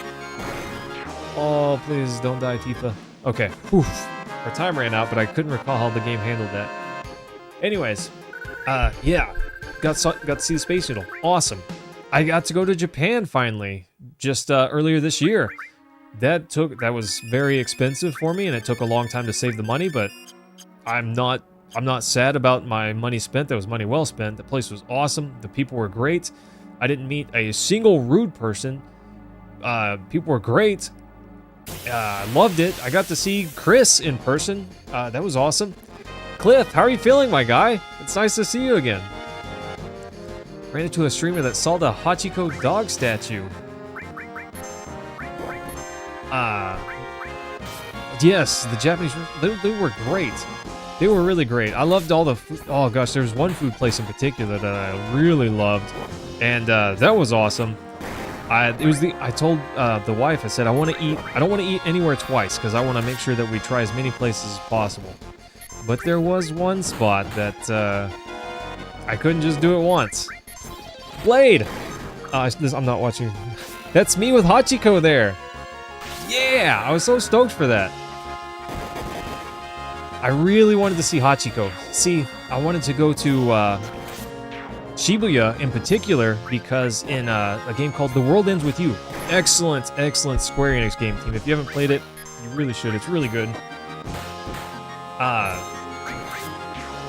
Oh, please don't die, Tifa. Okay, oof. Our time ran out, but I couldn't recall how the game handled that. Anyways, yeah, got to see the Space Needle. Awesome. I got to go to Japan finally, just earlier this year. That was very expensive for me, and it took a long time to save the money, but I'm not sad about my money spent. That was money well spent. The place was awesome. The people were great. I didn't meet a single rude person. People were great. I loved it. I got to see Chris in person. That was awesome. Cliff, how are you feeling, my guy? It's nice to see you again. Ran into a streamer that saw the Hachiko dog statue. Yes, the Japanese, they were great. They were really great. I loved all the food. Oh gosh, there was one food place in particular that I really loved, and that was awesome. I told the wife, I said, I don't want to eat anywhere twice, because I want to make sure that we try as many places as possible. But there was one spot that I couldn't just do it once. Blade! I'm not watching. That's me with Hachiko there. Yeah, I was so stoked for that. I really wanted to see Hachiko. See, I wanted to go to Shibuya in particular because in a game called The World Ends With You. Excellent, excellent Square Enix game team. If you haven't played it, you really should. It's really good.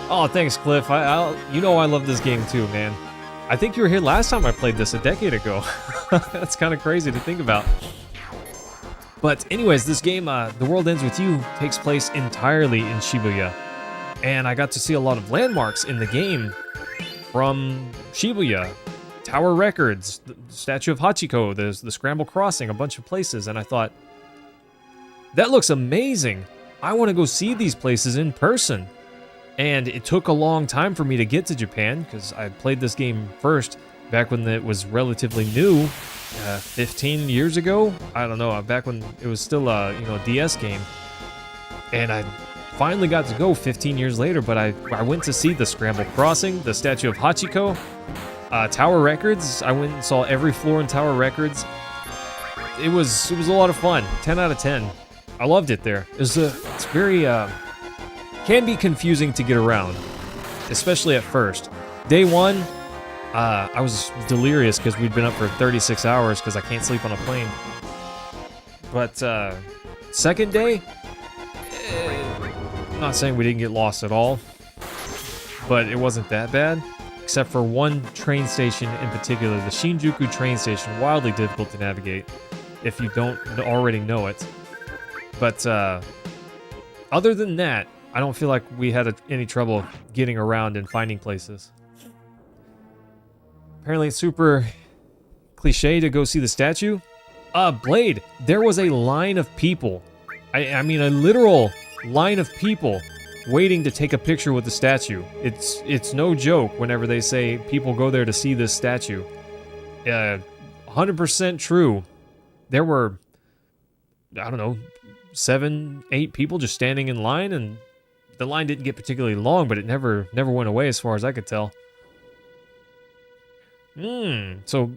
Oh, thanks, Cliff. You know I love this game too, man. I think you were here last time I played this a decade ago. That's kind of crazy to think about. But anyways, this game, The World Ends With You, takes place entirely in Shibuya. And I got to see a lot of landmarks in the game from Shibuya. Tower Records, the Statue of Hachiko, the Scramble Crossing, a bunch of places. And I thought, that looks amazing. I want to go see these places in person. And it took a long time for me to get to Japan, because I played this game first back when it was relatively new. 15 years ago? I don't know, back when it was still a DS game. And I finally got to go 15 years later, but I went to see the Scramble Crossing, the Statue of Hachiko, Tower Records. I went and saw every floor in Tower Records. It was a lot of fun. 10 out of 10. I loved it there. It's very can be confusing to get around, especially at first. Day one, I was delirious because we'd been up for 36 hours because I can't sleep on a plane. But second day, I'm not saying we didn't get lost at all, but it wasn't that bad, except for one train station in particular, the Shinjuku train station, wildly difficult to navigate if you don't already know it. But other than that, I don't feel like we had any trouble getting around and finding places. Apparently it's super cliche to go see the statue. Blade, there was a line of people. I mean a literal line of people waiting to take a picture with the statue. It's no joke whenever they say people go there to see this statue. 100% true. There were, I don't know, 7, 8 people just standing in line, and the line didn't get particularly long, but it never went away as far as I could tell. So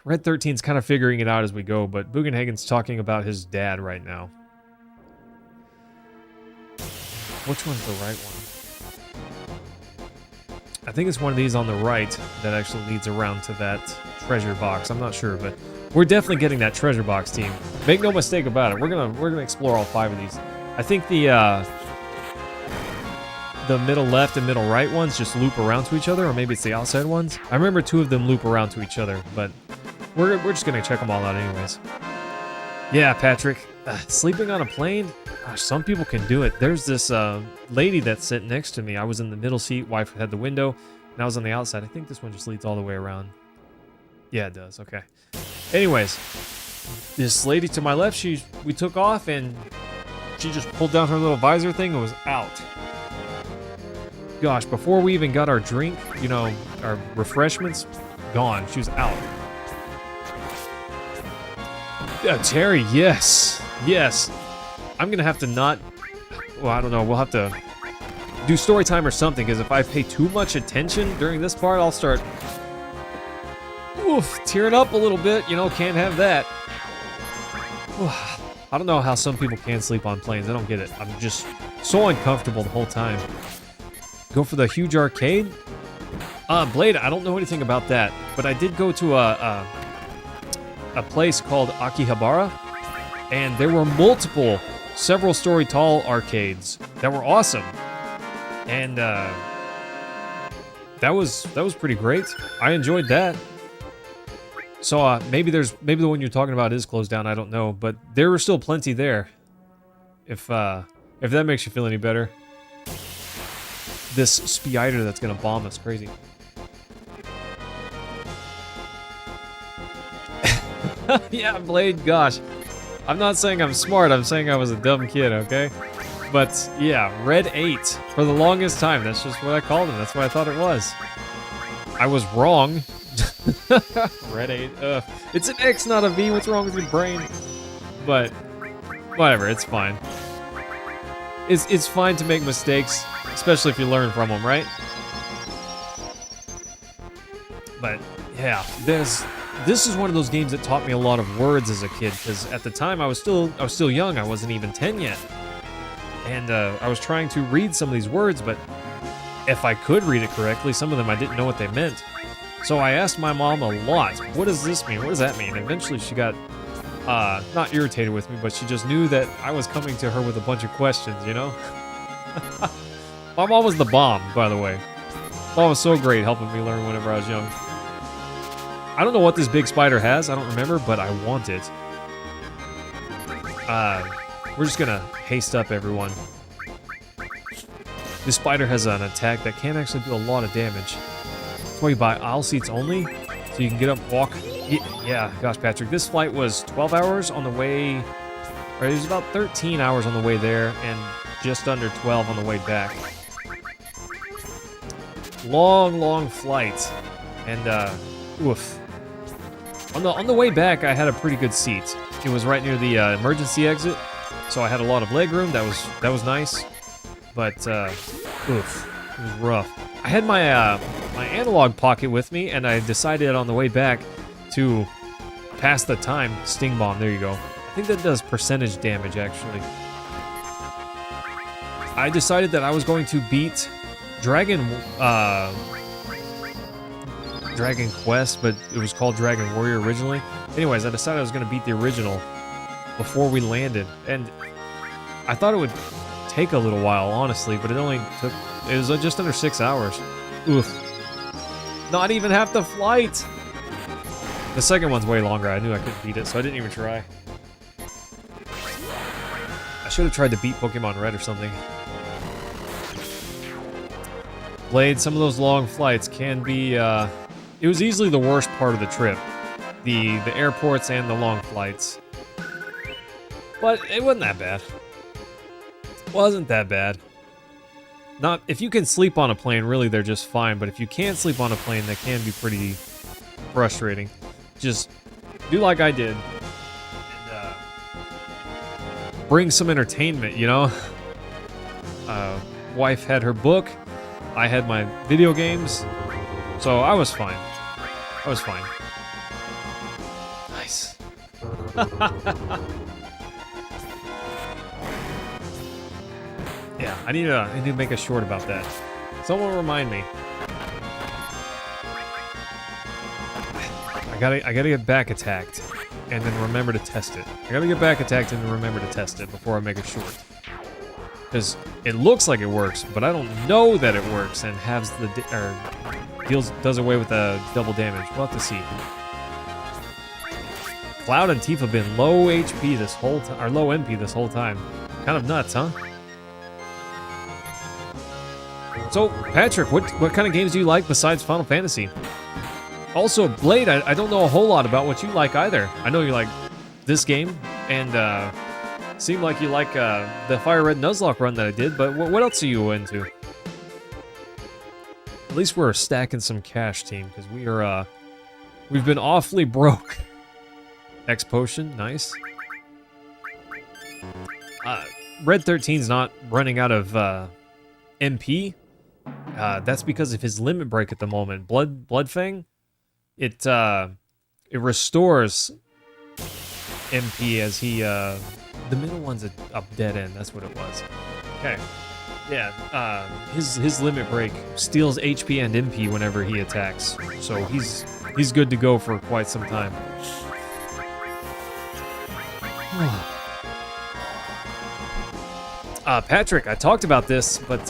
Red 13's kind of figuring it out as we go, but Bugenhagen's talking about his dad right now. Which one's the right one? I think it's one of these on the right that actually leads around to that treasure box. I'm not sure, but we're definitely getting that treasure box, team. Make no mistake about it. We're gonna explore all 5 of these. I think the middle left and middle right ones just loop around to each other, or maybe it's the outside ones. I remember 2 of them loop around to each other, but we're just gonna check them all out anyways. Yeah, Patrick, sleeping on a plane. Gosh, some people can do it. There's this lady that sat next to me. I was in the middle seat. Wife had the window, and I was on the outside. I think this one just leads all the way around. Yeah, it does. Okay. Anyways, this lady to my left, we took off, and she just pulled down her little visor thing and was out. Gosh, before we even got our drink, you know, our refreshments, gone. She was out. Terry, yes. Yes. I'm going to have to not... Well, I don't know. We'll have to do story time or something, because if I pay too much attention during this part, I'll start... Oof, tearing up a little bit. You know, can't have that. I don't know how some people can sleep on planes. I don't get it. I'm just so uncomfortable the whole time. Go for the huge arcade? Blade, I don't know anything about that, but I did go to a place called Akihabara, and there were multiple, several story tall arcades that were awesome, and that was pretty great. I enjoyed that. So maybe the one you're talking about is closed down. I don't know, but there were still plenty there. If that makes you feel any better. This spider that's gonna bomb us, crazy. Yeah, Blade, gosh. I'm not saying I'm smart, I'm saying I was a dumb kid, okay? But, yeah, Red 8. For the longest time, that's just what I called him. That's what I thought it was. I was wrong. Red 8. It's an X, not a V. What's wrong with your brain? But, whatever, it's fine. It's fine to make mistakes, especially if you learn from them, right? But, yeah, this is one of those games that taught me a lot of words as a kid, because at the time I was still young. I wasn't even 10 yet, and I was trying to read some of these words, but if I could read it correctly, some of them I didn't know what they meant. So I asked my mom a lot, what does this mean? What does that mean? And eventually she got not irritated with me, but she just knew that I was coming to her with a bunch of questions, you know? My mom was the bomb, by the way. Mom was so great helping me learn whenever I was young. I don't know what this big spider has, I don't remember, but I want it. We're just gonna haste up, everyone. This spider has an attack that can actually do a lot of damage. That's why you buy aisle seats only, so you can get up, walk. Yeah, gosh, Patrick, this flight was 12 hours on the way, or it was about 13 hours on the way there, and just under 12 on the way back. Long, long flight, and oof. On the way back, I had a pretty good seat. It was right near the emergency exit, so I had a lot of leg room. That was nice, but oof, it was rough. I had my my analog pocket with me, and I decided on the way back to pass the time. Sting bomb. There you go. I think that does percentage damage, actually. I decided that I was going to beat Dragon Quest, but it was called Dragon Warrior originally. Anyways, I decided I was going to beat the original before we landed, and I thought it would take a little while, honestly, but it was just under 6 hours. Oof. Not even half the flight! The second one's way longer. I knew I couldn't beat it, so I didn't even try. I should have tried to beat Pokemon Red or something. Blade, some of those long flights can be, it was easily the worst part of the trip. The airports and the long flights. But it wasn't that bad. Wasn't that bad. Not, if you can sleep on a plane, really they're just fine, but if you can't sleep on a plane, they can be pretty frustrating. Just do like I did. And, bring some entertainment, you know? Wife had her book. I had my video games, so I was fine. I was fine. Nice. Yeah, I need to make a short about that. Someone remind me. I gotta get back attacked, and then remember to test it. I gotta get back attacked and then remember to test it before I make a short. Because it looks like it works, but I don't know that it works and does away with the double damage. We'll have to see. Cloud and Tifa have been low HP this whole time, or low MP this whole time. Kind of nuts, huh? So, Patrick, what kind of games do you like besides Final Fantasy? Also, Blade, I don't know a whole lot about what you like either. I know you like this game, and seemed like you like the Fire Red Nuzlocke run that I did, but what else are you into? At least we're stacking some cash, team, because we've been awfully broke. X Potion, nice. Red 13's not running out of MP. That's because of his limit break at the moment. Bloodfang, it restores MP as he the middle one's a dead end. That's what it was. Okay, yeah. His limit break steals HP and MP whenever he attacks, so he's good to go for quite some time. Patrick, I talked about this, but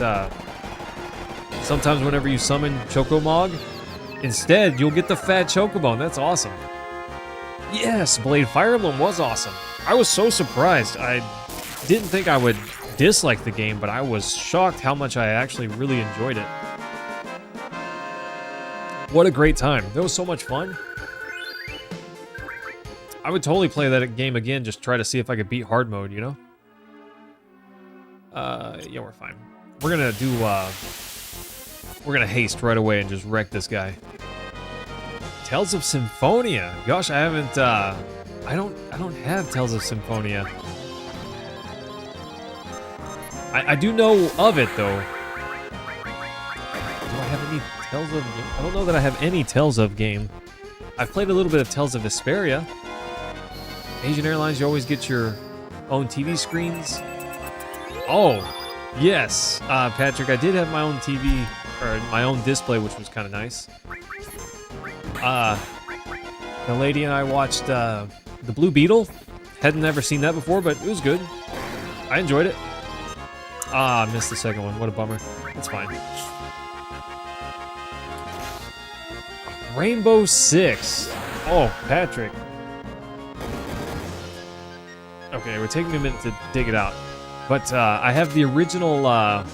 sometimes whenever you summon Chocomog, instead you'll get the fat Chocobone. That's awesome. Yes, Blade Fire Emblem was awesome. I was so surprised. I didn't think I would dislike the game, but I was shocked how much I actually really enjoyed it. What a great time. That was so much fun. I would totally play that game again, just try to see if I could beat hard mode, you know? Yeah, we're fine. We're gonna do, we're gonna haste right away and just wreck this guy. Tales of Symphonia. Gosh, I haven't, I don't have Tales of Symphonia. I do know of it, though. Do I have any Tales of game? I don't know that I have any Tales of game. I've played a little bit of Tales of Vesperia. Asian Airlines, you always get your own TV screens. Oh, yes, Patrick, I did have my own TV, or my own display, which was kind of nice. The lady and I watched The Blue Beetle. Hadn't ever seen that before, but it was good. I enjoyed it. I missed the second one. What a bummer. It's fine. Rainbow Six. Oh, Patrick. Okay, it would take me a minute to dig it out. But I have the original, what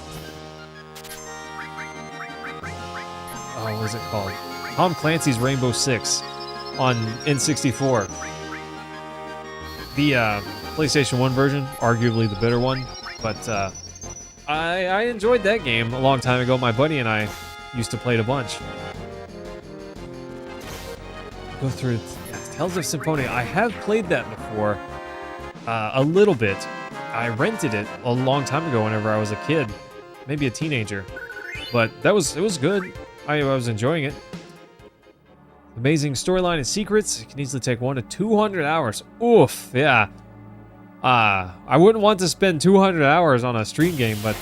is it called? Tom Clancy's Rainbow Six on N64. The PlayStation 1 version, arguably the better one, but I enjoyed that game a long time ago. My buddy and I used to play it a bunch. Go through Tales of Symphonia. I have played that before, a little bit. I rented it a long time ago whenever I was a kid, maybe a teenager, but it was good. I was enjoying it. Amazing storyline and secrets. It can easily take 100 to 200 hours. Oof, yeah. I wouldn't want to spend 200 hours on a stream game, but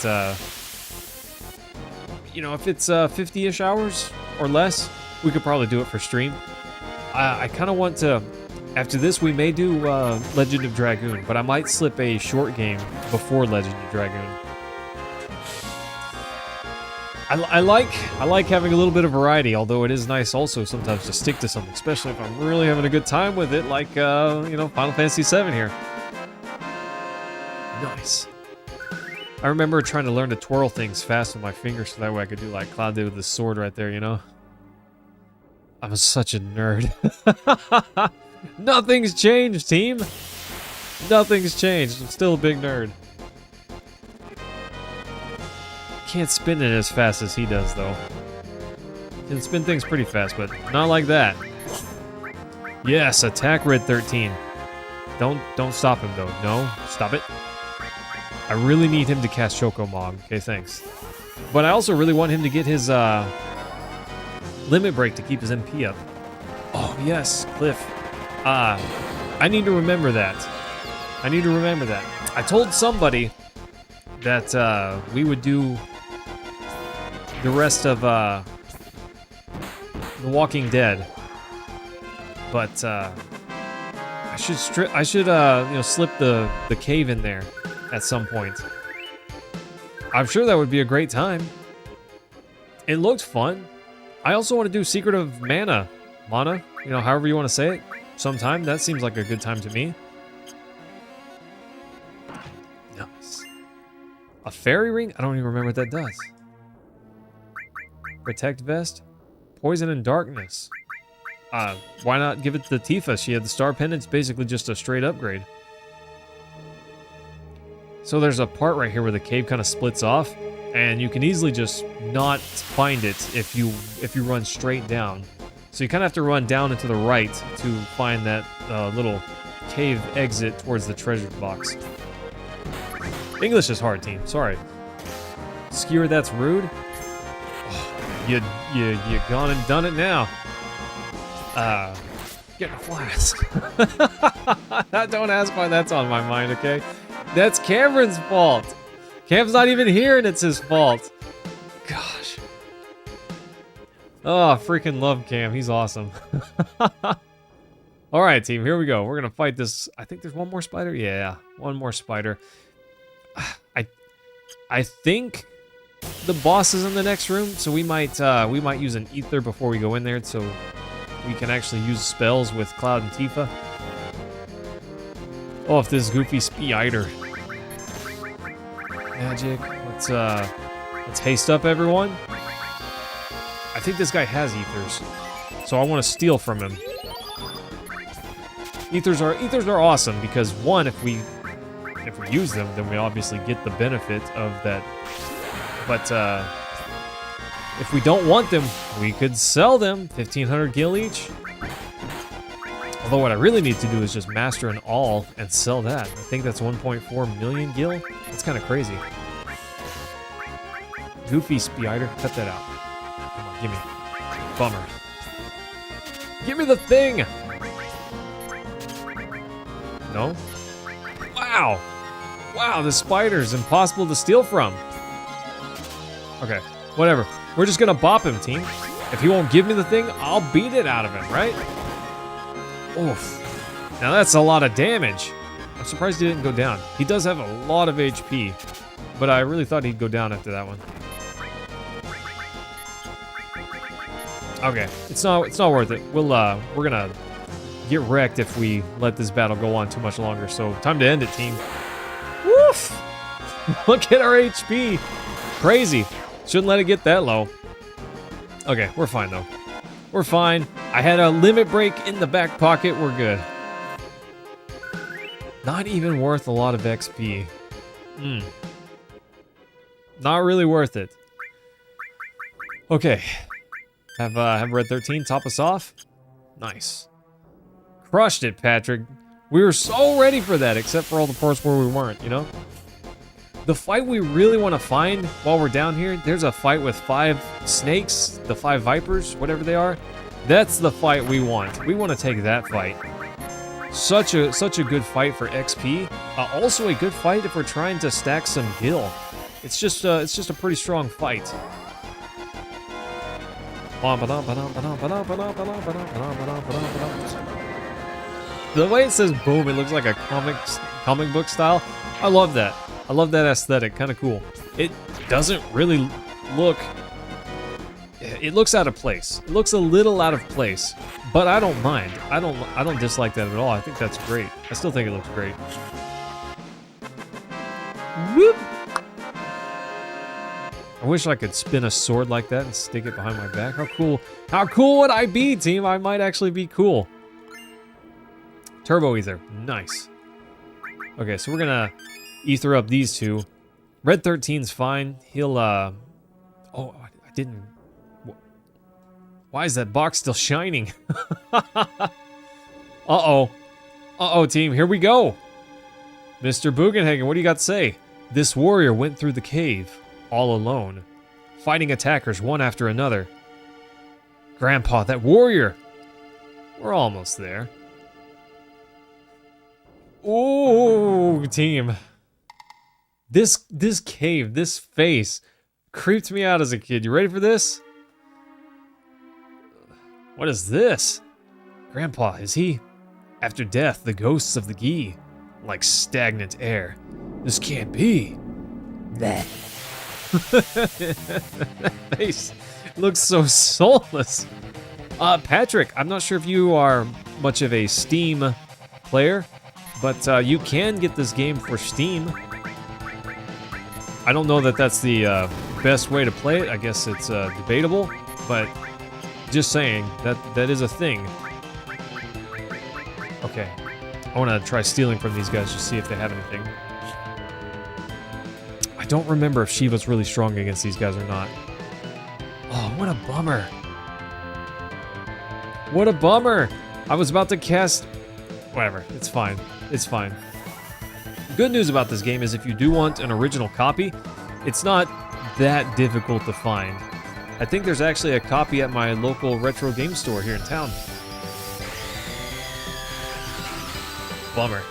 you know, if it's 50-ish hours or less, we could probably do it for stream. I kind of want to. After this, we may do Legend of Dragoon, but I might slip a short game before Legend of Dragoon. I like having a little bit of variety, although it is nice also sometimes to stick to something, especially if I'm really having a good time with it, like you know, Final Fantasy VII here. Nice. I remember trying to learn to twirl things fast with my fingers so that way I could do like Cloud did with the sword right there, you know? I'm such a nerd. Nothing's changed, team. Nothing's changed. I'm still a big nerd. Can't spin it as fast as he does, though. Can spin things pretty fast, but not like that. Yes, attack Red 13. Don't stop him, though. No, stop it. I really need him to cast Chocomog. Okay, thanks. But I also really want him to get his limit break to keep his MP up. Oh, yes, Cliff. I need to remember that. I need to remember that. I told somebody that we would do the rest of The Walking Dead. But I should you know, slip the cave in there at some point. I'm sure that would be a great time. It looked fun. I also want to do Secret of Mana, you know, however you want to say it. Sometime. That seems like a good time to me. Nice. A fairy ring? I don't even remember what that does. Protect vest? Poison and darkness. Why not give it to Tifa? She had the star pendant. It's basically just a straight upgrade. So there's a part right here where the cave kind of splits off, and you can easily just not find it if you run straight down. So you kind of have to run down and to the right to find that little cave exit towards the treasure box. English is hard, team. Sorry. Skewer, that's rude. Oh, you gone and done it now. Get a flask. Don't ask why that's on my mind, okay? That's Cameron's fault. Cam's not even here and it's his fault. Gosh. Oh, freaking love Cam. He's awesome. All right, team. Here we go. We're going to fight this. I think there's one more spider. Yeah, one more spider. I think the boss is in the next room, so we might use an ether before we go in there, so we can actually use spells with Cloud and Tifa. Oh, if this goofy spider. Magic. Let's haste up, everyone. I think this guy has ethers, so I want to steal from him. Ethers are awesome because one, if we use them, then we obviously get the benefit of that. But if we don't want them, we could sell them. 1,500 gil each. Although what I really need to do is just master an all and sell that. I think that's 1.4 million gil. That's kind of crazy. Goofy spider, cut that out. Come on, give me. Bummer. Give me the thing! No? Wow! Wow, the spider's impossible to steal from. Okay, whatever. We're just gonna bop him, team. If he won't give me the thing, I'll beat it out of him, right? Oof. Now that's a lot of damage. I'm surprised he didn't go down. He does have a lot of HP, but I really thought he'd go down after that one. Okay, it's not worth it. We're gonna get wrecked if we let this battle go on too much longer. So time to end it, team. Woof! Look at our HP. Crazy. Shouldn't let it get that low. Okay, we're fine though. We're fine. I had a limit break in the back pocket. We're good. Not even worth a lot of XP. Not really worth it. Okay. Have Red 13 top us off. Nice. Crushed it, Patrick. We were so ready for that, except for all the parts where we weren't, you know? The fight we really want to find while we're down here, there's a fight with 5 snakes, the 5 vipers, whatever they are. That's the fight we want. We want to take that fight. Such a good fight for XP. Also a good fight if we're trying to stack some gil. It's just a pretty strong fight. The way it says boom, it looks like a comic book style. I love that. I love that aesthetic. Kind of cool. It doesn't really look... It looks out of place. It looks a little out of place, but I don't mind. I don't dislike that at all. I think that's great. I still think it looks great. Whoop! I wish I could spin a sword like that and stick it behind my back. How cool would I be, team? I might actually be cool. Turbo ether. Nice. Okay, so we're gonna ether up these two. Red 13's fine. He'll, oh, I didn't... Why is that box still shining? Uh-oh. Uh-oh, team. Here we go. Mr. Bugenhagen, what do you got to say? This warrior went through the cave, all alone, fighting attackers one after another. Grandpa, that warrior! We're almost there. Ooh, team. This cave, this face, creeped me out as a kid. You ready for this? What is this? Grandpa, is he? After death, the ghosts of the Gi, like stagnant air. This can't be. That face looks so soulless. Patrick, I'm not sure if you are much of a Steam player, but you can get this game for Steam. I don't know that that's the best way to play it. I guess it's debatable, but just saying that is a thing. Okay, I want to try stealing from these guys to see if they have anything. I don't remember if Shiva's really strong against these guys or not. Oh, what a bummer. What a bummer. I was about to cast... Whatever, it's fine. It's fine. Good news about this game is if you do want an original copy, it's not that difficult to find. I think there's actually a copy at my local retro game store here in town. Bummer.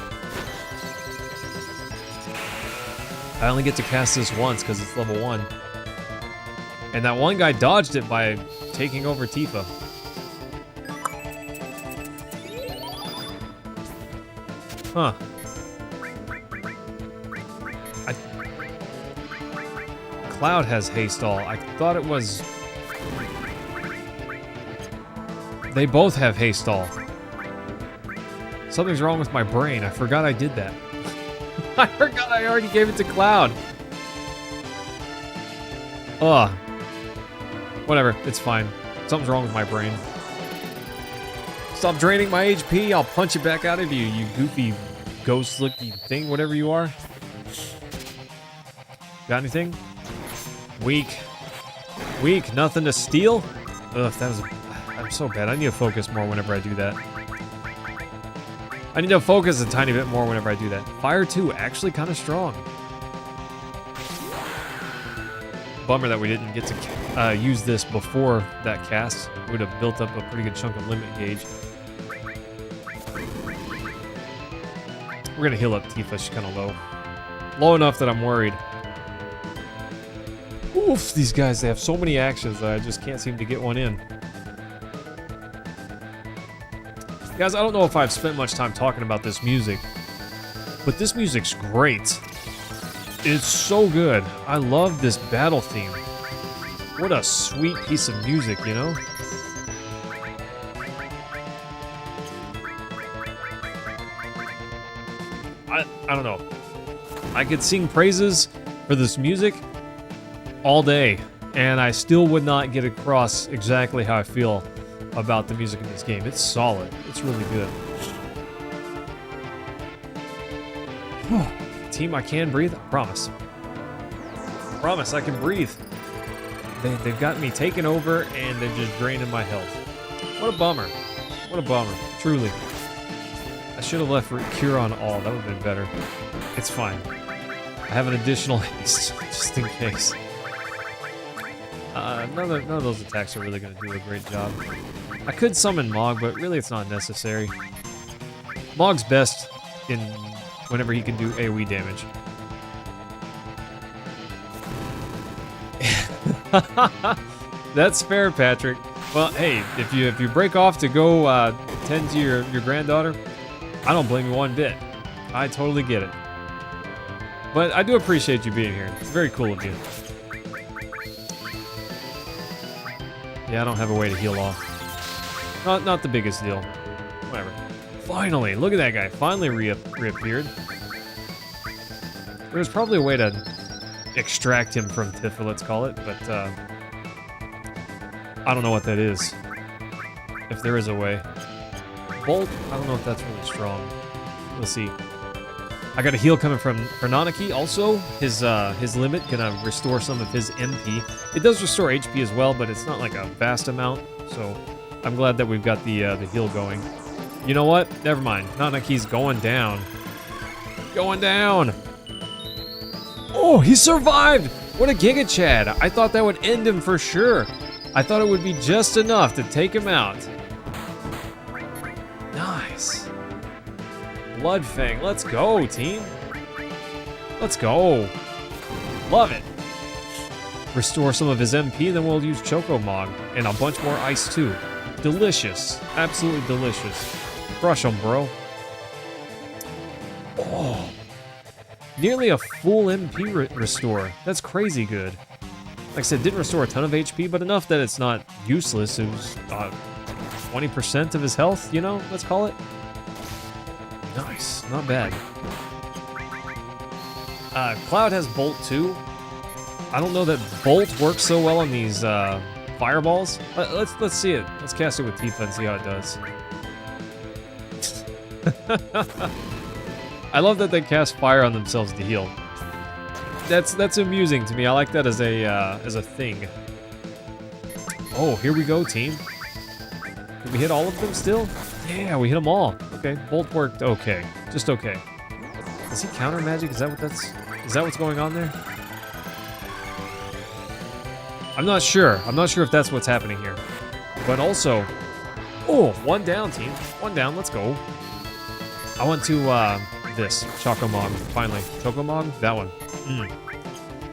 I only get to cast this once because it's level 1. And that one guy dodged it by taking over Tifa. Huh. Cloud has haste all. I thought it was... They both have haste all. Something's wrong with my brain. I forgot I did that. I forgot I already gave it to Cloud. Ugh. Whatever, it's fine. Something's wrong with my brain. Stop draining my HP, I'll punch it back out of you, you goofy ghost-looking thing, whatever you are. Got anything? Weak. Weak, nothing to steal? Ugh, that was... I'm so bad. I need to focus more whenever I do that. I need to focus a tiny bit more whenever I do that. Fire 2, actually kind of strong. Bummer that we didn't get to use this before that cast. It would have built up a pretty good chunk of limit gauge. We're gonna heal up Tifa, she's kind of low. Low enough that I'm worried. Oof, these guys, they have so many actions that I just can't seem to get one in. Guys, I don't know if I've spent much time talking about this music, but this music's great. It's so good. I love this battle theme. What a sweet piece of music, you know? I don't know. I could sing praises for this music all day, and I still would not get across exactly how I feel about the music in this game. It's solid. It's really good. Team, I can breathe. I promise. I promise I can breathe. They've got me taken over, and they're just draining my health. What a bummer. What a bummer. Truly. I should have left Cure on all. That would have been better. It's fine. I have an additional haste, just in case. None of those attacks are really going to do a great job. I could summon Mog, but really it's not necessary. Mog's best in whenever he can do AoE damage. That's fair, Patrick. Well, hey, if you break off to go tend to your granddaughter, I don't blame you one bit. I totally get it. But I do appreciate you being here. It's very cool of you. Yeah, I don't have a way to heal off. Not the biggest deal. Whatever. Finally, look at that guy. Finally reappeared. There's probably a way to extract him from Tifa, let's call it, but I don't know what that is. If there is a way. Bolt, I don't know if that's really strong. We'll see. I got a heal coming from Nanaki. Also, his limit gonna restore some of his MP. It does restore HP as well, but it's not like a vast amount. So I'm glad that we've got the heal going. You know what? Never mind. Nanaki's going down. Going down. Oh, he survived! What a Giga Chad! I thought that would end him for sure. I thought it would be just enough to take him out. Nice. Bloodfang, let's go, team. Let's go. Love it. Restore some of his MP, then we'll use Choco Mog. And a bunch more ice, too. Delicious. Absolutely delicious. Crush him, bro. Oh. Nearly a full MP restore. That's crazy good. Like I said, didn't restore a ton of HP, but enough that it's not useless. It was 20% of his health, you know, let's call it. Nice. Not bad. Cloud has Bolt, too. I don't know that Bolt works so well on these fireballs. Let's see it. Let's cast it with Tifa and see how it does. I love that they cast fire on themselves to heal. That's amusing to me. I like that as a thing. Oh, here we go, team. Did we hit all of them still? Yeah, we hit them all. Okay, Bolt worked okay. Just okay. Is he counter magic? Is that what's going on there? I'm not sure. I'm not sure if that's what's happening here. But also, oh, one down, team. One down. Let's go. I want to this Choco Mog. Finally, Choco Mog. That one.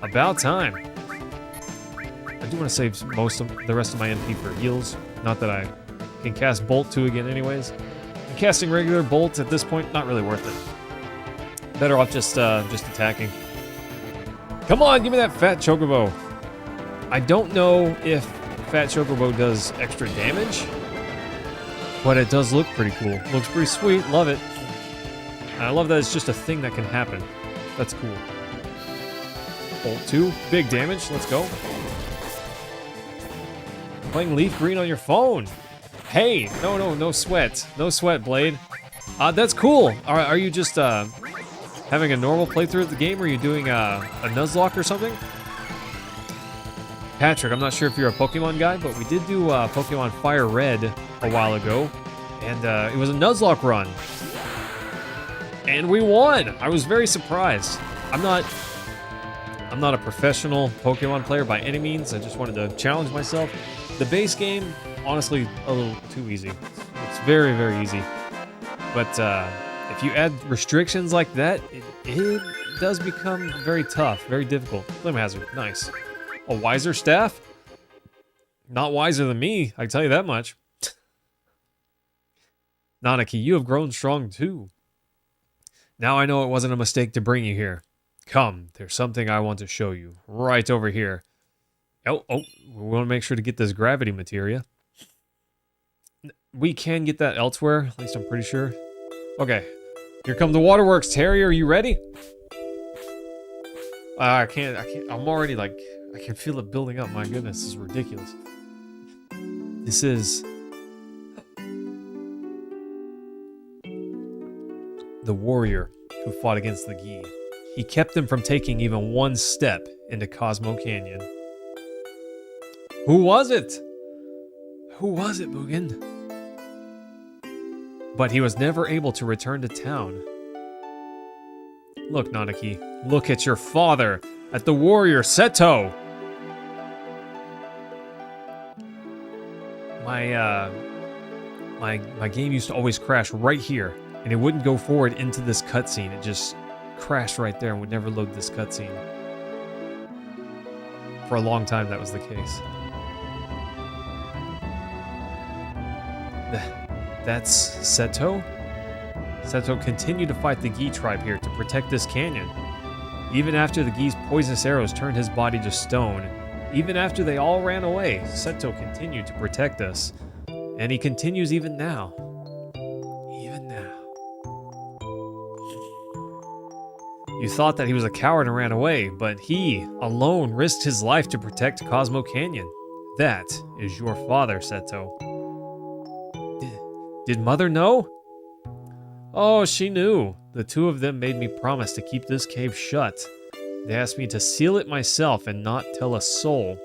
About time. I do want to save the rest of my MP for heals. Not that I can cast Bolt 2 again, anyways. And casting regular Bolt at this point, not really worth it. Better off just attacking. Come on, give me that fat Chocobo. I don't know if Fat Chocobo does extra damage, but it does look pretty cool. Looks pretty sweet. Love it. And I love that it's just a thing that can happen. That's cool. Bolt 2. Big damage. Let's go. Playing Leaf Green on your phone. Hey, no sweat. No sweat, Blade. That's cool. Are you just having a normal playthrough of the game, or are you doing a Nuzlocke or something? Patrick, I'm not sure if you're a Pokemon guy, but we did do Pokemon Fire Red a while ago, and it was a Nuzlocke run. And we won! I was very surprised. I'm not a professional Pokemon player by any means. I just wanted to challenge myself. The base game, honestly, a little too easy. It's very, very easy. But if you add restrictions like that, it does become very tough, very difficult. Flame Hazard, nice. A wiser staff? Not wiser than me, I can tell you that much. Nanaki, you have grown strong too. Now I know it wasn't a mistake to bring you here. Come, there's something I want to show you. Right over here. Oh, we want to make sure to get this gravity materia. We can get that elsewhere, at least I'm pretty sure. Okay, here come the waterworks, Terry, are you ready? I can't, I'm already like, I can feel it building up, my goodness, this is ridiculous. This is the warrior who fought against the Gi. He kept them from taking even one step into Cosmo Canyon. Who was it? Who was it, Mugen? But he was never able to return to town. Look, Nanaki, look at your father, at the warrior Seto. My game used to always crash right here, and it wouldn't go forward into this cutscene. It just crashed right there and would never load this cutscene. For a long time, that was the case. That's Seto? Seto continued to fight the Gi tribe here to protect this canyon. Even after the Gi's poisonous arrows turned his body to stone, even after they all ran away, Seto continued to protect us. And he continues even now. Even now. You thought that he was a coward and ran away, but he, alone, risked his life to protect Cosmo Canyon. That is your father, Seto. Did Mother know? Oh, she knew. The two of them made me promise to keep this cave shut. They asked me to seal it myself and not tell a soul.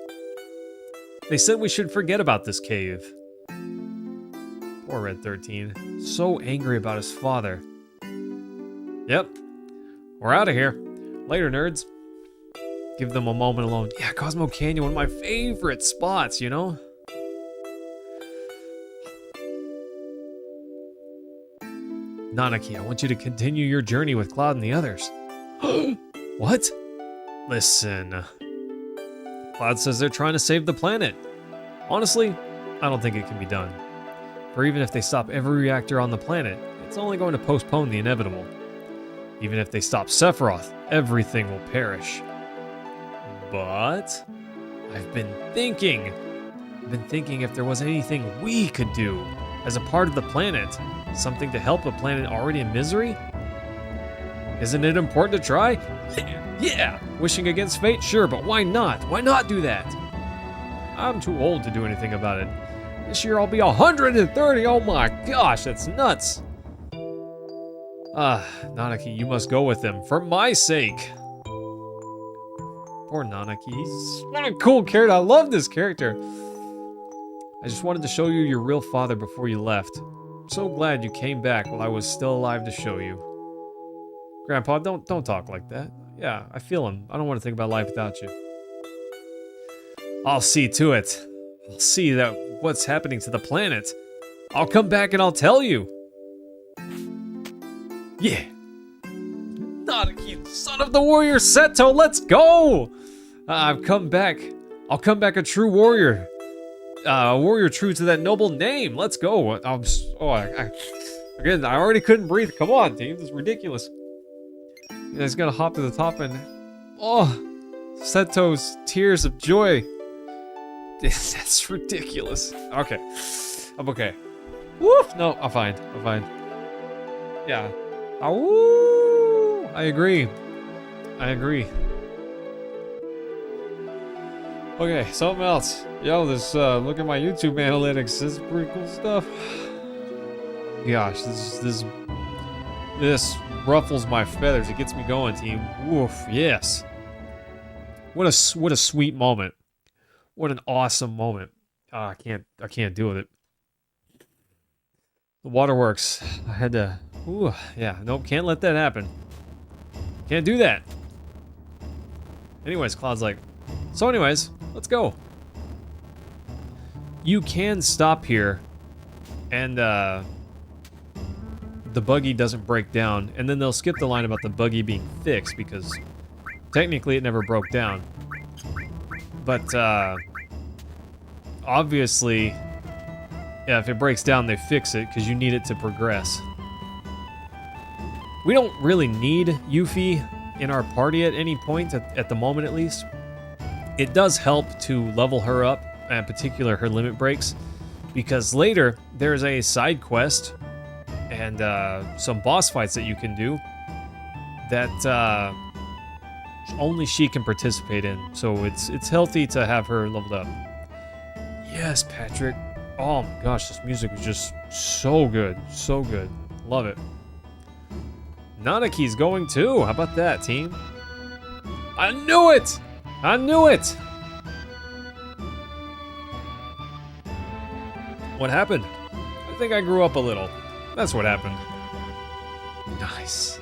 They said we should forget about this cave. Poor Red 13. So angry about his father. Yep. We're out of here. Later, nerds. Give them a moment alone. Yeah, Cosmo Canyon, one of my favorite spots, you know? Nanaki, I want you to continue your journey with Cloud and the others. What? Listen. Cloud says they're trying to save the planet. Honestly, I don't think it can be done. For even if they stop every reactor on the planet, it's only going to postpone the inevitable. Even if they stop Sephiroth, everything will perish. But I've been thinking if there was anything we could do as a part of the planet, something to help a planet already in misery. Isn't it important to try? Yeah! Wishing against fate? Sure, but why not? Why not do that? I'm too old to do anything about it. This year I'll be 130, oh my gosh, that's nuts! Nanaki, you must go with them, for my sake! Poor Nanaki, he's what a cool character, I love this character! I just wanted to show you your real father before you left. I'm so glad you came back while I was still alive to show you. Grandpa, don't talk like that. Yeah, I feel him. I don't want to think about life without you. I'll see to it. I'll see that what's happening to the planet. I'll come back and I'll tell you. Yeah. Nanaki, son of the warrior Seto, let's go! I've come back. I'll come back a true warrior. A warrior true to that noble name. Let's go. Again, I already couldn't breathe. Come on, team. This is ridiculous. You guys gotta hop to the top and... Oh! Seto's tears of joy. That's ridiculous. Okay. I'm okay. Woof! No, I'm fine. I'm fine. Yeah. Woo! I agree. I agree. Okay, something else. Yo, this, look at my YouTube analytics. This is pretty cool stuff. Gosh, this ruffles my feathers. It gets me going, team. Woof, yes. What a sweet moment. What an awesome moment. I can't deal with it. The waterworks. I had to, ooh, yeah, nope, can't let that happen. Can't do that. Anyways, Cloud's like, so anyways, let's go. You can stop here and, the buggy doesn't break down, and then they'll skip the line about the buggy being fixed because technically it never broke down. But obviously, yeah, if it breaks down, they fix it because you need it to progress. We don't really need Yuffie in our party at any point, at the moment at least. It does help to level her up, in particular her limit breaks, because later there's a side quest and some boss fights that you can do that only she can participate in. So it's healthy to have her leveled up. Yes, Patrick. Oh my gosh, this music was just so good. So good. Love it. Nanaki's going too. How about that, team? I knew it! I knew it! What happened? I think I grew up a little. That's what happened. Nice.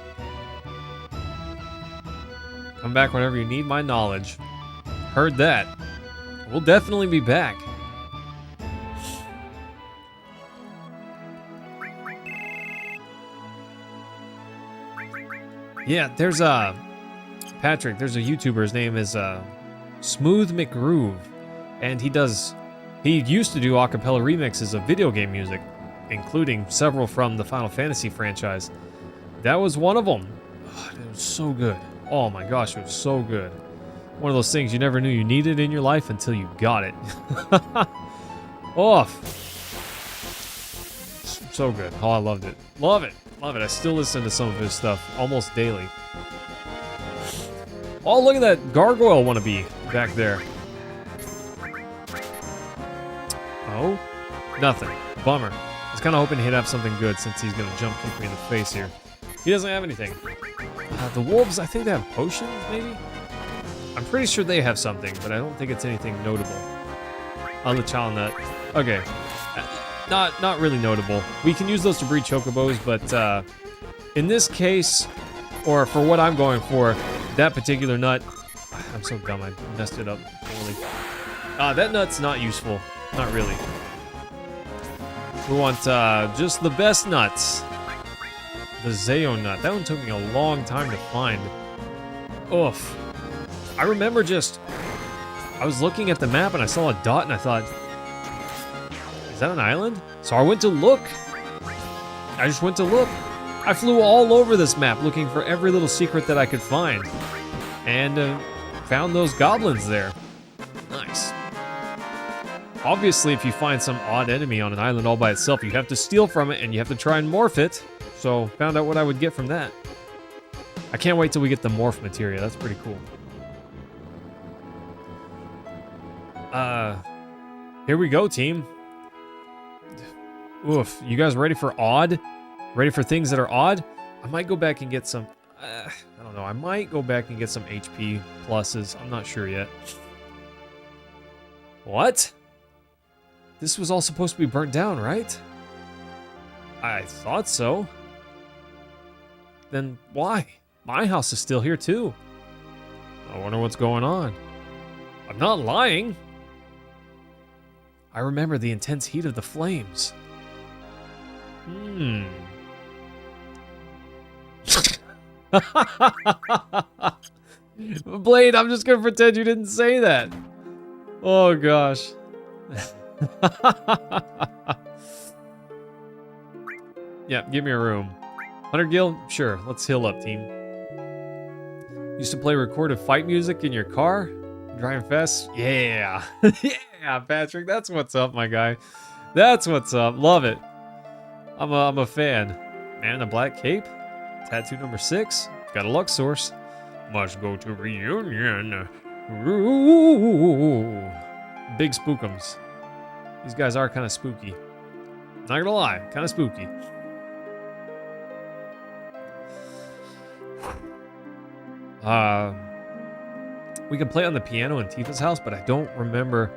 Come back whenever you need my knowledge. Heard that. We'll definitely be back. Yeah, there's Patrick, there's a YouTuber, his name is Smooth McGroove, and he used to do acapella remixes of video game music, including several from the Final Fantasy franchise. That was one of them. Oh, it was so good. Oh my gosh, it was so good. One of those things you never knew you needed in your life until you got it. Oh, so good. Oh, I loved it. Love it. Love it. I still listen to some of his stuff almost daily. Oh, look at that gargoyle wannabe back there. Oh, nothing. Bummer. I was kind of hoping he'd have something good since he's gonna jump kick me in the face here. He doesn't have anything. The wolves, I think they have potions, maybe? I'm pretty sure they have something, but I don't think it's anything notable. On the Chalnut. Okay. Not really notable. We can use those to breed chocobos, but in this case, or for what I'm going for, that particular nut, I'm so dumb, I messed it up totally. That nut's not useful. Not really. We want just the best nuts. The Zeo nut. That one took me a long time to find. Oof. I remember I was looking at the map and I saw a dot and I thought, is that an island? So I went to look. I just went to look. I flew all over this map looking for every little secret that I could find. And found those goblins there. Nice. Obviously, if you find some odd enemy on an island all by itself, you have to steal from it and you have to try and morph it. So found out what I would get from that. I can't wait till we get the morph materia. That's pretty cool. Here we go, team. Oof, you guys ready for odd? Ready for things that are odd? I might go back and get some, I don't know, I might go back and get some HP pluses. I'm not sure yet. What? This was all supposed to be burnt down, right? I thought so. Then why? My house is still here too. I wonder what's going on. I'm not lying. I remember the intense heat of the flames. Blade, I'm just gonna pretend you didn't say that. Oh gosh. Yeah, give me a room. 100 gil? Sure, let's heal up, team. Used to play recorded fight music in your car? Driving fast? Yeah. Yeah, Patrick, that's what's up, my guy. That's what's up. Love it. I'm a fan. Man in a black cape? Tattoo number 6? Got a luck source. Must go to reunion. Ooh. Big spookums. These guys are kind of spooky. Not gonna lie, kind of spooky. We can play on the piano in Tifa's house, but I don't remember.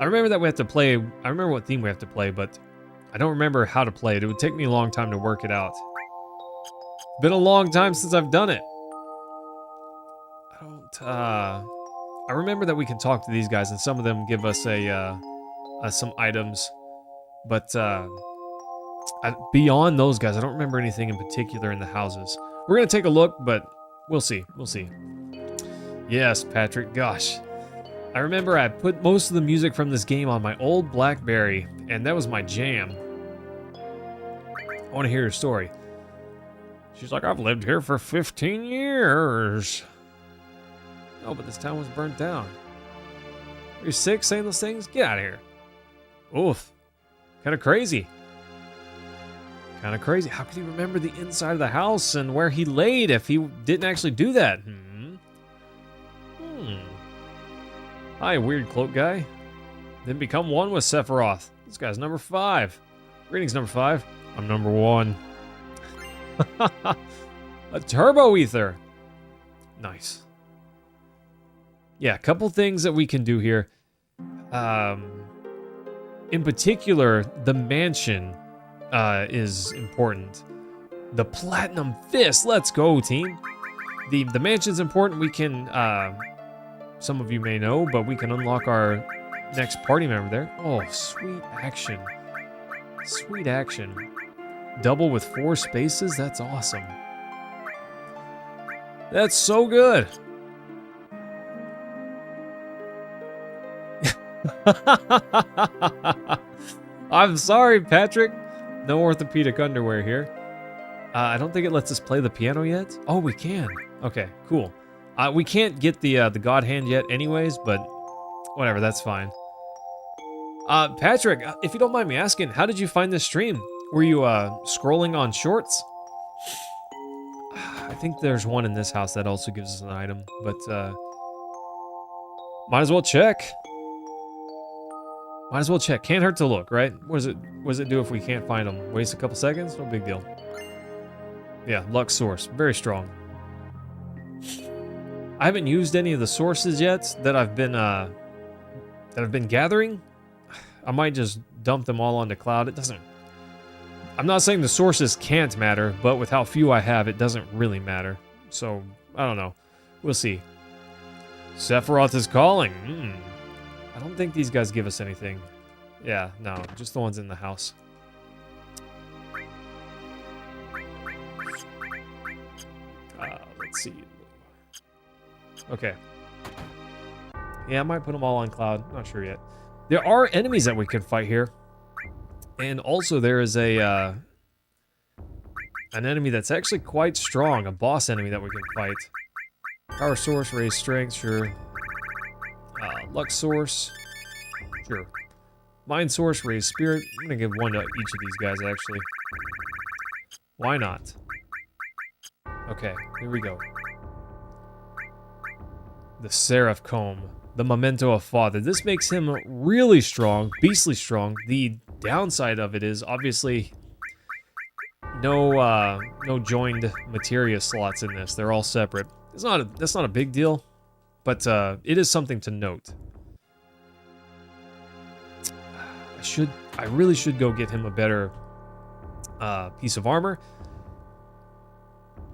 I remember that we have to play. I remember what theme we have to play, but I don't remember how to play it. It would take me a long time to work it out. Been a long time since I've done it. I remember that we can talk to these guys, and some of them give us some items, but beyond those guys, I don't remember anything in particular in the houses. We're gonna take a look, but we'll see. We'll see. Yes, Patrick. Gosh, I remember I put most of the music from this game on my old BlackBerry, and that was my jam. I want to hear your story. She's like, I've lived here for 15 years. Oh, but this town was burnt down. Are you sick saying those things? Get out of here. Oof. Kind of crazy. Kind of crazy. How could he remember the inside of the house and where he laid if he didn't actually do that? Hi, weird cloak guy. Then become one with Sephiroth. This guy's number 5. Greetings, number 5. I'm number 1. A turbo ether. Nice. Yeah, a couple things that we can do here. In particular, the mansion is important. The Platinum Fist. Let's go, team. The mansion's important. We can, some of you may know, but we can unlock our next party member there. Oh, sweet action. Sweet action. Double with 4 spaces? That's awesome. That's so good. I'm sorry, Patrick. No orthopedic underwear here. I don't think it lets us play the piano yet. Oh, we can. Okay, cool. We can't get the God Hand yet anyways, but whatever, that's fine. Patrick, if you don't mind me asking, how did you find this stream? Were you scrolling on shorts? I think there's one in this house that also gives us an item, but might as well check. Might as well check. Can't hurt to look, right? What does it do if we can't find them? Waste a couple seconds? No big deal. Yeah, luck source. Very strong. I haven't used any of the sources yet that I've been gathering. I might just dump them all onto cloud. It doesn't. I'm not saying the sources can't matter, but with how few I have, it doesn't really matter. So, I don't know. We'll see. Sephiroth is calling. I don't think these guys give us anything. Yeah, no, just the ones in the house. Let's see. Okay. Yeah, I might put them all on Cloud. Not sure yet. There are enemies that we could fight here. And also there is a an enemy that's actually quite strong, a boss enemy that we can fight. Power source, raise strength, sure. Luck source, sure. Mind source, raise spirit. I'm gonna give one to each of these guys, actually. Why not? Okay, here we go. The Seraph Comb, the memento of father. This makes him really strong, beastly strong. The downside of it is obviously no joined materia slots in this. They're all separate. That's not a big deal, but it is something to note. I really should go get him a better piece of armor.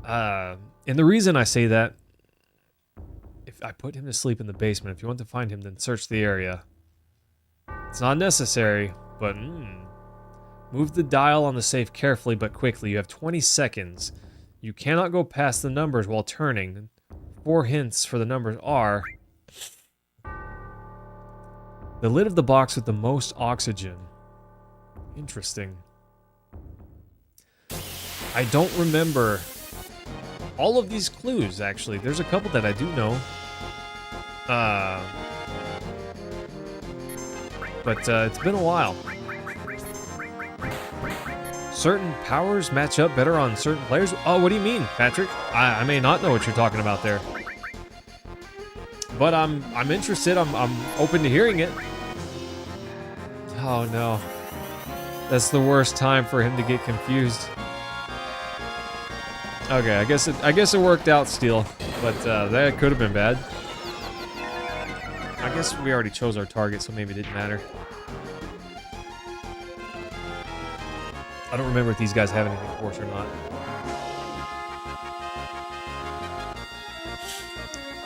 And the reason I say that, if I put him to sleep in the basement, if you want to find him, then search the area. It's not necessary, but move the dial on the safe carefully but quickly. You have 20 seconds. You cannot go past the numbers while turning. 4 hints for the numbers are: the lid of the box with the most oxygen. Interesting. I don't remember all of these clues, actually. There's a couple that I do know. But it's been a while. Certain powers match up better on certain players. Oh, what do you mean, Patrick? I may not know what you're talking about there. But I'm interested. I'm open to hearing it. Oh no. That's the worst time for him to get confused. Okay, I guess it worked out still, but that could have been bad. I guess we already chose our target, so maybe it didn't matter. I don't remember if these guys have anything for us or not.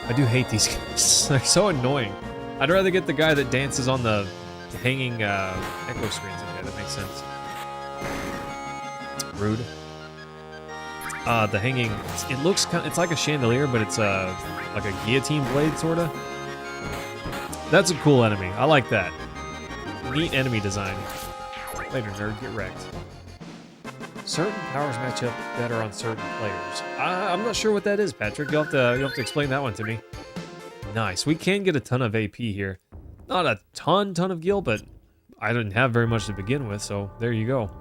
I do hate these guys. They're so annoying. I'd rather get the guy that dances on the hanging echo screens. Okay, that makes sense. Rude. The hanging, it looks kind of, it's like a chandelier, but it's like a guillotine blade, sort of. That's a cool enemy. I like that. Neat enemy design. Later, nerd, get wrecked. Certain powers match up better on certain players. I'm not sure what that is, Patrick. You'll have to explain that one to me. Nice. We can get a ton of AP here. Not a ton of gil, but I didn't have very much to begin with, so there you go.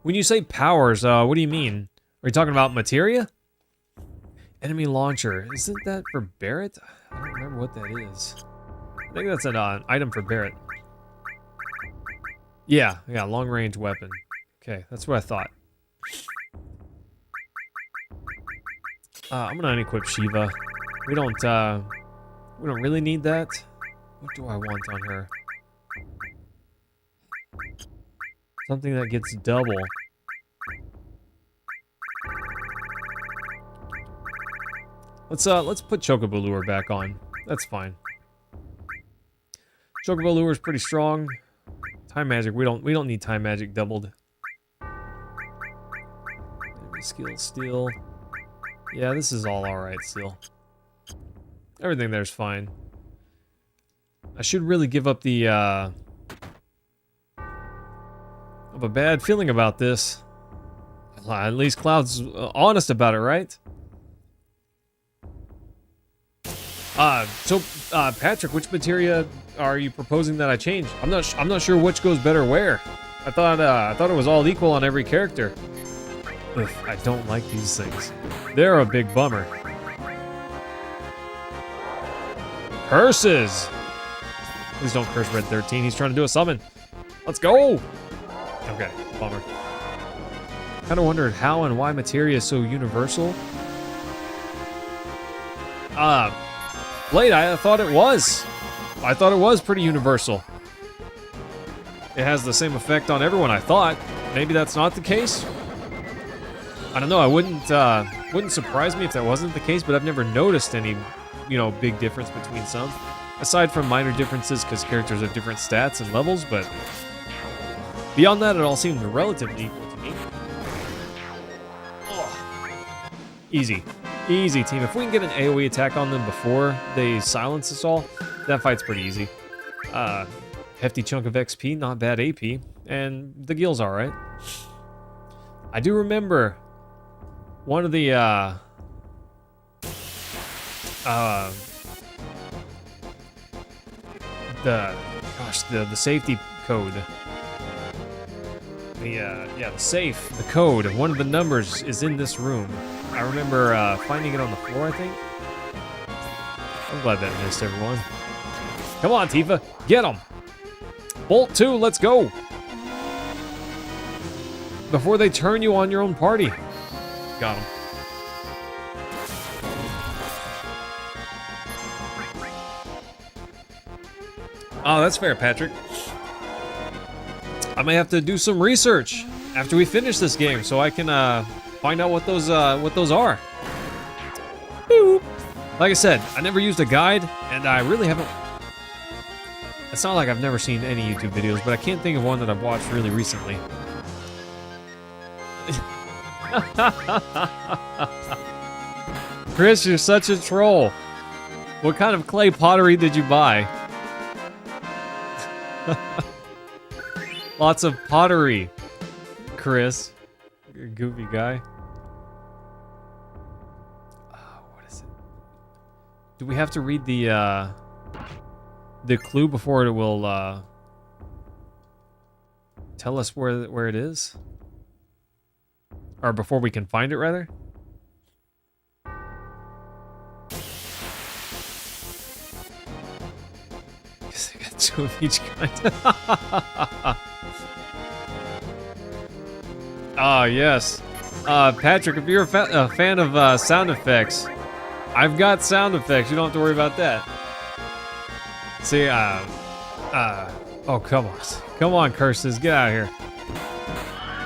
When you say powers, what do you mean? Are you talking about materia? Enemy launcher. Isn't that for Barret? I don't remember what that is. I think that's an item for Barret. Yeah, long range weapon. Okay, that's what I thought. I'm gonna unequip Shiva. We don't really need that. What do I want on her? Something that gets double. Let's put Chocobo Lure back on. That's fine. Chocobo Lure is pretty strong. Time magic, we don't need time magic doubled. Enemy skill still. Yeah, this is all alright still. Everything there's fine. I should really give up the I have a bad feeling about this. At least Cloud's honest about it, right? Patrick, which materia are you proposing that I change? I'm not sure which goes better where. I thought it was all equal on every character. Ugh, I don't like these things. They're a big bummer. Curses! Please don't curse Red 13. He's trying to do a summon. Let's go! Okay, bummer. Kind of wondered how and why materia is so universal. Blade, I thought it was. I thought it was pretty universal. It has the same effect on everyone, I thought. Maybe that's not the case? I don't know, I wouldn't surprise me if that wasn't the case, but I've never noticed any, big difference between some. Aside from minor differences because characters have different stats and levels, but beyond that, it all seems relatively equal to me. Oh. Easy. Easy, team. If we can get an AoE attack on them before they silence us all, that fight's pretty easy. Hefty chunk of XP, not bad AP, and the gill's alright. I do remember one of the, the safety code. The safe, the code, one of the numbers is in this room. I remember finding it on the floor, I think. I'm glad that missed everyone. Come on, Tifa, get him! Bolt 2, let's go! Before they turn you on your own party. Got him. Oh, that's fair, Patrick. I may have to do some research after we finish this game so I can find out what those are. Boop. Like I said, I never used a guide, and I really haven't. It's not like I've never seen any YouTube videos, but I can't think of one that I've watched really recently. Chris, you're such a troll. What kind of clay pottery did you buy? Lots of pottery, Chris. Goofy guy. What is it? Do we have to read the clue before it will tell us where it is? Or before we can find it, rather? Guess I got 2 of each kind. Ah, yes. Patrick, if you're a fan of sound effects, I've got sound effects. You don't have to worry about that. See, oh, come on. Come on, curses. Get out of here.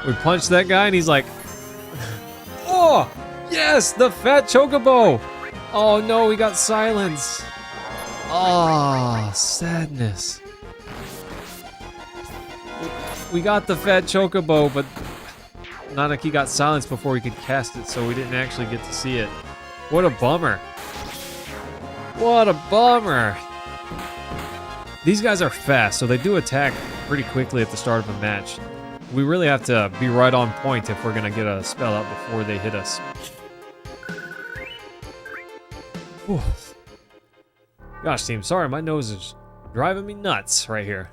We punched that guy, and he's like, oh, yes, the fat chocobo. Oh, no, we got silence. Oh, sadness. We got the fat chocobo, but Nanaki got silenced before we could cast it, so we didn't actually get to see it. What a bummer. What a bummer. These guys are fast, so they do attack pretty quickly at the start of a match. We really have to be right on point if we're going to get a spell out before they hit us. Whew. Gosh, team, sorry, my nose is driving me nuts right here.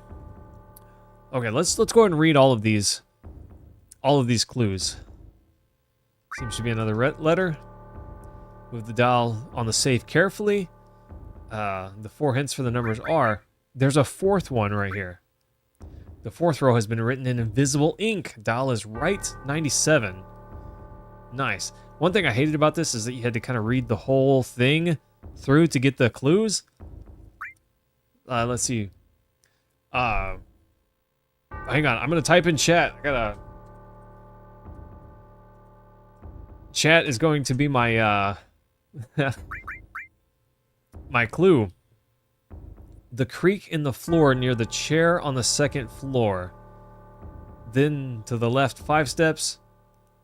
Okay, let's go ahead and read all of these clues. Seems to be another letter. Move the dial on the safe carefully. The 4 hints for the numbers are. There's a 4th one right here. The 4th row has been written in invisible ink. Dial is right 97. Nice. One thing I hated about this is that you had to kind of read the whole thing through to get the clues. Let's see. Hang on. I'm going to type in chat. Chat is going to be my my clue. The creak in the floor near the chair on the 2nd floor. Then to the left 5 steps,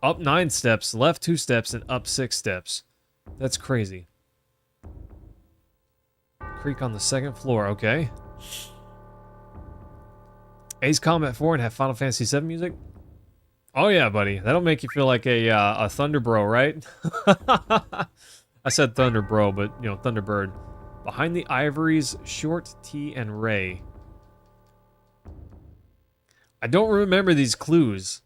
up 9 steps, left 2 steps, and up 6 steps. That's crazy. Creak on the 2nd floor, okay. Ace Combat 4 and have Final Fantasy VII music? Oh yeah, buddy. That'll make you feel like a Thunder Bro, right? I said Thunder Bro, but, you know, Thunderbird. Behind the Ivories, Short, T, and Ray. I don't remember these clues.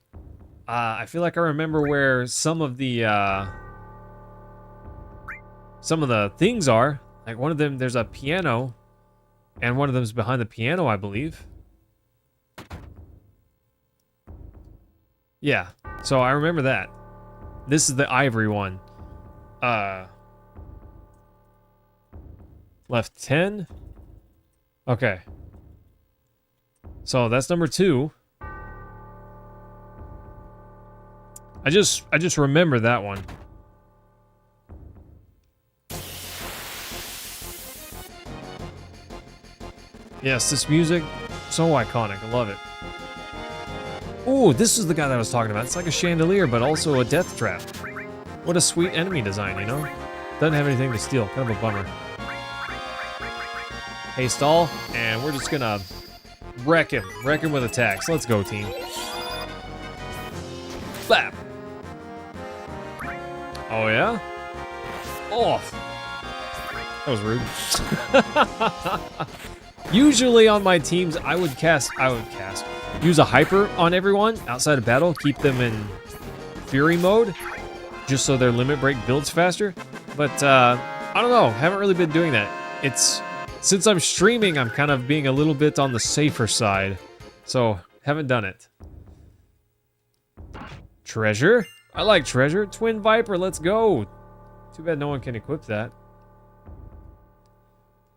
I feel like I remember where some of the things are. Like one of them, there's a piano, and one of them's behind the piano, I believe. Yeah, so I remember that. This is the Ivory one. Left 10. Okay. So that's number 2. I just remember that one. Yes, this music, so iconic. I love it. Ooh, this is the guy that I was talking about. It's like a chandelier, but also a death trap. What a sweet enemy design, you know? Doesn't have anything to steal. Kind of a bummer. Haste all, and we're just gonna wreck him. Wreck him with attacks. Let's go, team. Slap. Oh, yeah? Oh. That was rude. Usually on my teams, I would use a hyper on everyone outside of battle, keep them in fury mode, just so their limit break builds faster. But I don't know, haven't really been doing that. Since I'm streaming, I'm kind of being a little bit on the safer side, so haven't done it. Treasure? I like treasure. Twin Viper, let's go. Too bad no one can equip that.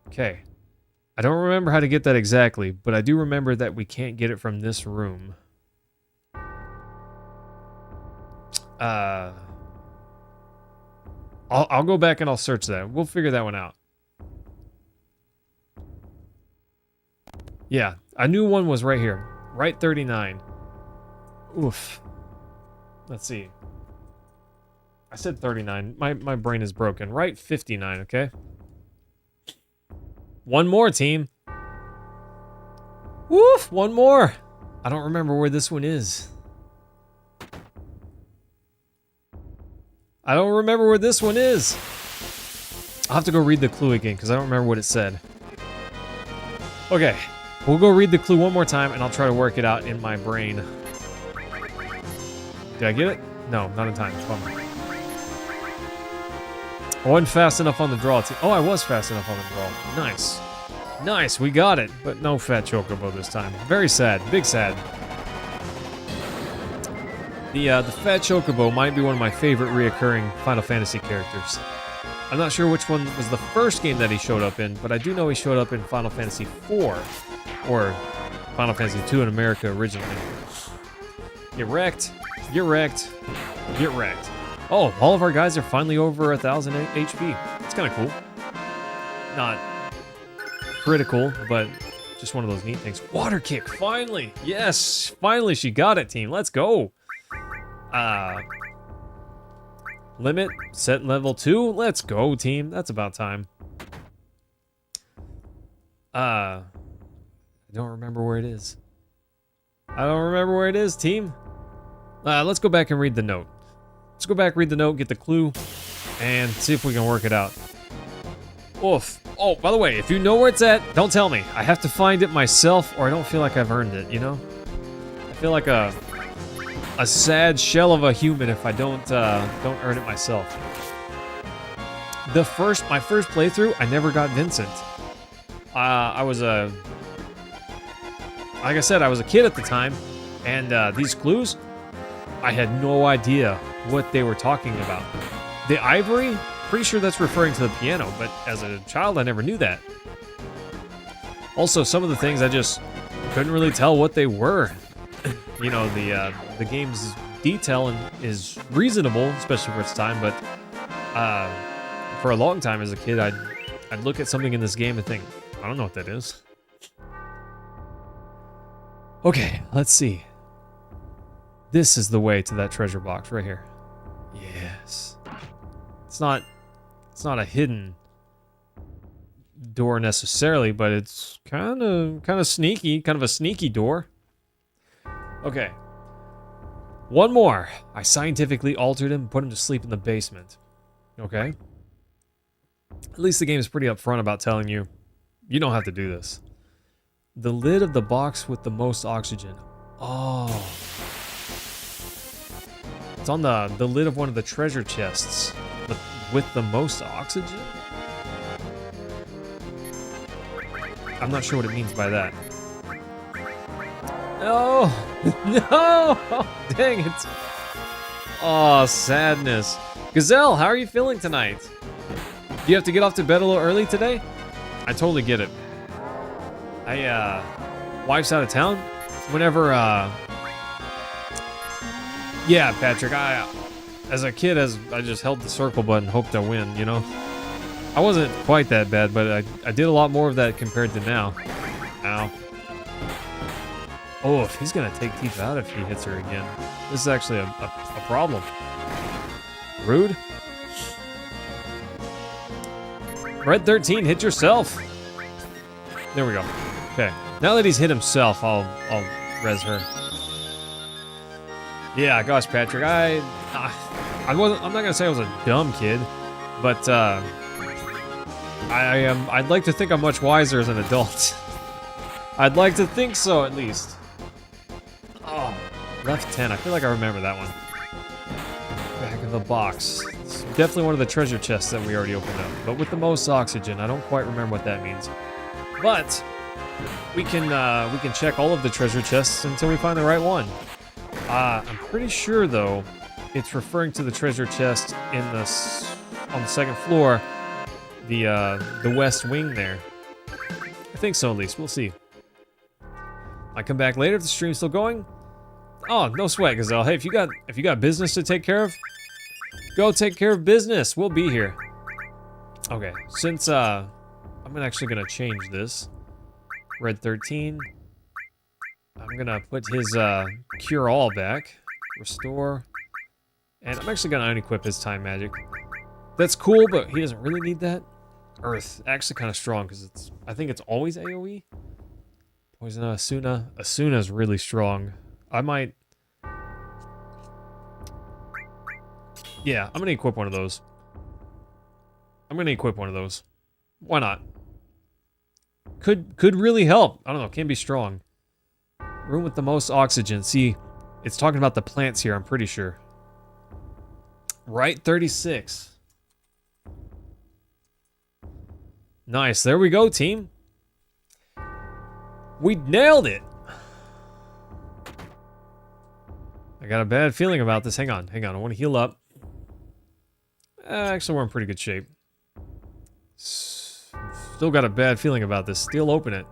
Okay. I don't remember how to get that exactly, but I do remember that we can't get it from this room. I'll go back and I'll search that. We'll figure that one out. Yeah, I knew one was right here. Right 39. Oof. Let's see. I said 39. My brain is broken. Right 59, okay? One more, team. Woof, one more. I don't remember where this one is. I don't remember where this one is. I'll have to go read the clue again because I don't remember what it said. Okay, we'll go read the clue one more time and I'll try to work it out in my brain. Did I get it? No, not in time. Bummer. I wasn't fast enough on the draw. Oh, I was fast enough on the draw. Nice. Nice, we got it. But no fat chocobo this time. Very sad. Big sad. The fat chocobo might be one of my favorite reoccurring Final Fantasy characters. I'm not sure which one was the first game that he showed up in, but I do know he showed up in Final Fantasy IV. Or Final Fantasy II in America originally. Get wrecked. Get wrecked. Get wrecked. Oh, all of our guys are finally over 1,000 HP. It's kind of cool. Not critical, but just one of those neat things. Water kick, finally! Yes! Finally, she got it, team. Let's go! Limit, set level 2. Let's go, team. That's about time. I don't remember where it is. I don't remember where it is, team. Let's go back and read the note. Let's go back, read the note, get the clue, and see if we can work it out. Oof. Oh, by the way, if you know where it's at, don't tell me. I have to find it myself, or I don't feel like I've earned it, you know? I feel like a sad shell of a human if I don't earn it myself. My first playthrough, I never got Vincent. Like I said, I was a kid at the time, and these clues, I had no idea what they were talking about. The ivory, pretty sure that's referring to the piano, but as a child, I never knew that. Also, some of the things I just couldn't really tell what they were. You know, the game's detail is reasonable, especially for its time, but for a long time as a kid, I'd look at something in this game and think, I don't know what that is. Okay, let's see. This is the way to that treasure box right here. Yes. It's not a hidden door necessarily, but it's kind of sneaky, kind of a sneaky door. Okay. One more. I scientifically altered him and put him to sleep in the basement. Okay. At least the game is pretty upfront about telling you, you don't have to do this. The lid of the box with the most oxygen. Oh. It's on the lid of one of the treasure chests. With the most oxygen? I'm not sure what it means by that. No! No! Dang it. Oh, sadness. Gazelle, how are you feeling tonight? Do you have to get off to bed a little early today? I totally get it. Wife's out of town. Whenever, yeah, Patrick, as a kid, I just held the circle button, hoped to win, you know? I wasn't quite that bad, but I did a lot more of that compared to now. Ow. Oh, if he's gonna take Tifa out if he hits her again. This is actually a problem. Rude. Red 13, hit yourself. There we go. Okay. Now that he's hit himself, I'll res her. Yeah, gosh, Patrick, I'm not gonna say I was a dumb kid, but I'd like to think I'm much wiser as an adult. I'd like to think so, at least. Oh, left 10. I feel like I remember that one. Back of the box. It's definitely one of the treasure chests that we already opened up, but with the most oxygen. I don't quite remember what that means. But we can check all of the treasure chests until we find the right one. I'm pretty sure though, it's referring to the treasure chest in on the second floor, the west wing there. I think so, at least. We'll see. I come back later if the stream's still going. Oh, no sweat, Gazelle. Hey, if you got business to take care of, go take care of business. We'll be here. Okay, since I'm actually gonna change this. Red 13. I'm gonna put his cure all back. Restore. And I'm actually gonna unequip his time magic. That's cool, but he doesn't really need that. Earth, actually kind of strong because I think it's always AoE. Poison Asuna. Asuna's really strong. I might. Yeah, I'm gonna equip one of those. Why not? Could really help. I don't know, can be strong. Room with the most oxygen. See, it's talking about the plants here, I'm pretty sure. Right 36. Nice, there we go, team. We nailed it. I got a bad feeling about this. Hang on. I want to heal up. Actually, we're in pretty good shape. Still got a bad feeling about this. Still open it.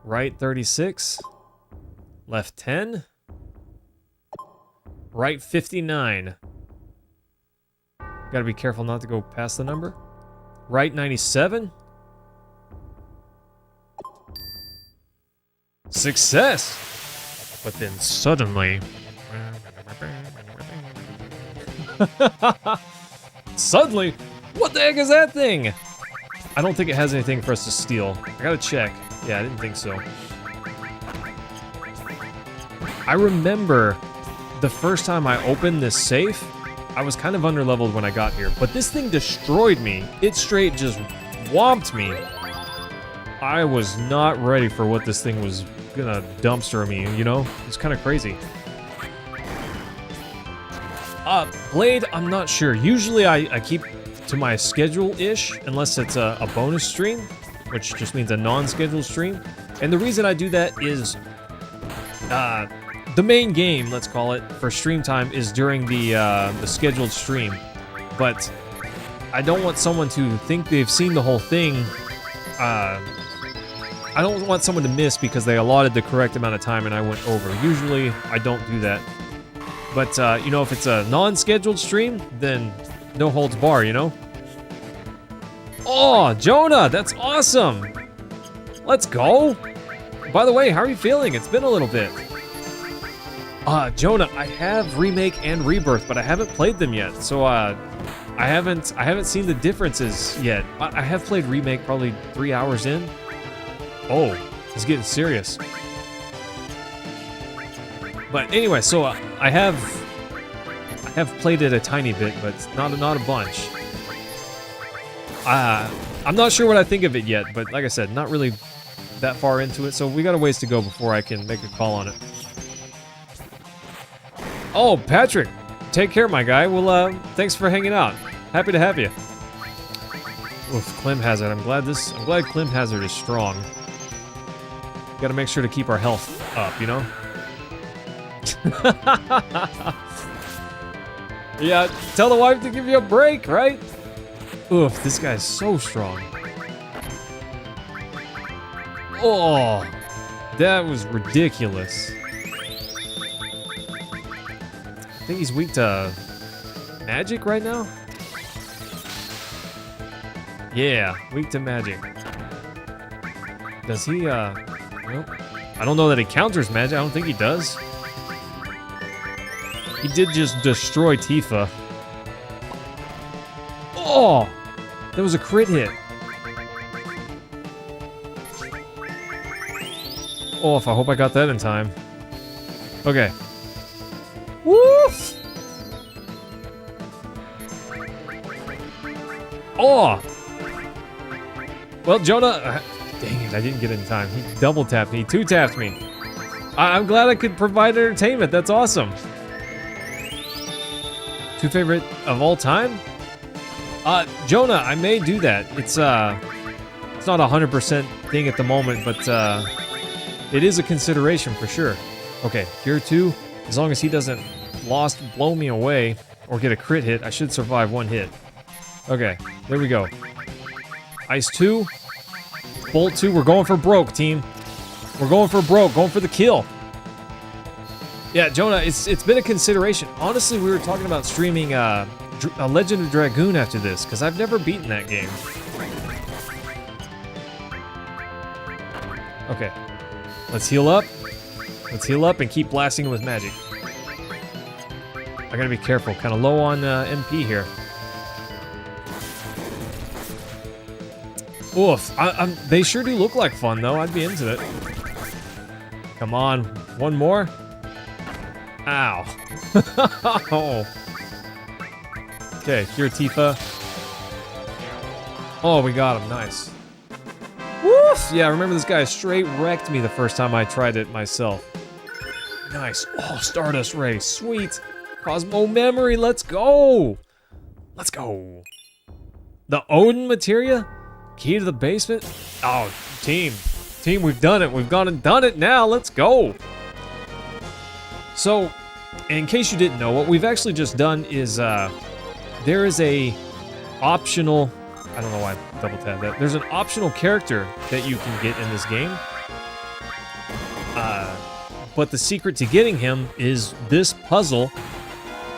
Right 36. Left 10. Right 59. Gotta be careful not to go past the number. Right 97. Success! But then suddenly... Suddenly? What the heck is that thing? I don't think it has anything for us to steal. I gotta check. Yeah, I didn't think so. I remember the first time I opened this safe, I was kind of underleveled when I got here, but this thing destroyed me. It straight just whomped me. I was not ready for what this thing was gonna dumpster me, you know? It's kind of crazy. Blade, I'm not sure. Usually I keep to my schedule-ish, unless it's a bonus stream, which just means a non-scheduled stream. And the reason I do that is, the main game, let's call it, for stream time is during the scheduled stream. But I don't want someone to think they've seen the whole thing. I don't want someone to miss because they allotted the correct amount of time and I went over. Usually, I don't do that. But, you know, if it's a non-scheduled stream, then no holds bar, you know? Oh, Jonah, that's awesome! Let's go! By the way, how are you feeling? It's been a little bit. Jonah, I have Remake and Rebirth, but I haven't played them yet, so, I haven't seen the differences yet. I have played Remake probably 3 hours in. Oh, it's getting serious. But anyway, so I have played it a tiny bit, but not a bunch. I'm not sure what I think of it yet, but like I said, not really that far into it, so we got a ways to go before I can make a call on it. Oh, Patrick, take care, my guy. Well, thanks for hanging out. Happy to have you. Oof, Clem Hazard. I'm glad Clem Hazard is strong. Got to make sure to keep our health up, you know. Yeah, tell the wife to give you a break, right? Oof, this guy's so strong. Oh, that was ridiculous. I think he's weak to magic right now? Yeah, weak to magic. Does he, nope. I don't know that he counters magic. I don't think he does. He did just destroy Tifa. Oh! That was a crit hit. Oh, if I hope I got that in time. Okay. Woof! Oh! Well, Jonah... dang it, I didn't get it in time. He double tapped me. He two tapped me. I'm glad I could provide entertainment. That's awesome. Two favorite of all time? Jonah, I may do that. It's not a 100% thing at the moment, but it is a consideration for sure. Okay, here too. As long as he doesn't blow me away or get a crit hit, I should survive one hit. Okay, there we go. Ice 2. Bolt 2. We're going for broke, team. We're going for broke. Going for the kill. Yeah, Jonah, it's been a consideration. Honestly, we were talking about streaming a Legend of Dragoon after this, because I've never beaten that game. Okay. Let's heal up. Let's heal up and keep blasting him with magic. I gotta be careful. Kind of low on MP here. Oof. They sure do look like fun, though. I'd be into it. Come on. One more. Ow. Oh. Okay, here, Tifa. Oh, we got him. Nice. Woof! Yeah, I remember this guy straight wrecked me the first time I tried it myself. Nice. Oh, Stardust Ray. Sweet. Cosmo Memory. Let's go. Let's go. The Odin Materia? Key to the basement? Oh, team. Team, we've done it. We've gone and done it now. Let's go. So, in case you didn't know, what we've actually just done is, there is a optional, I don't know why I double tabbed that. There's an optional character that you can get in this game. But the secret to getting him is this puzzle.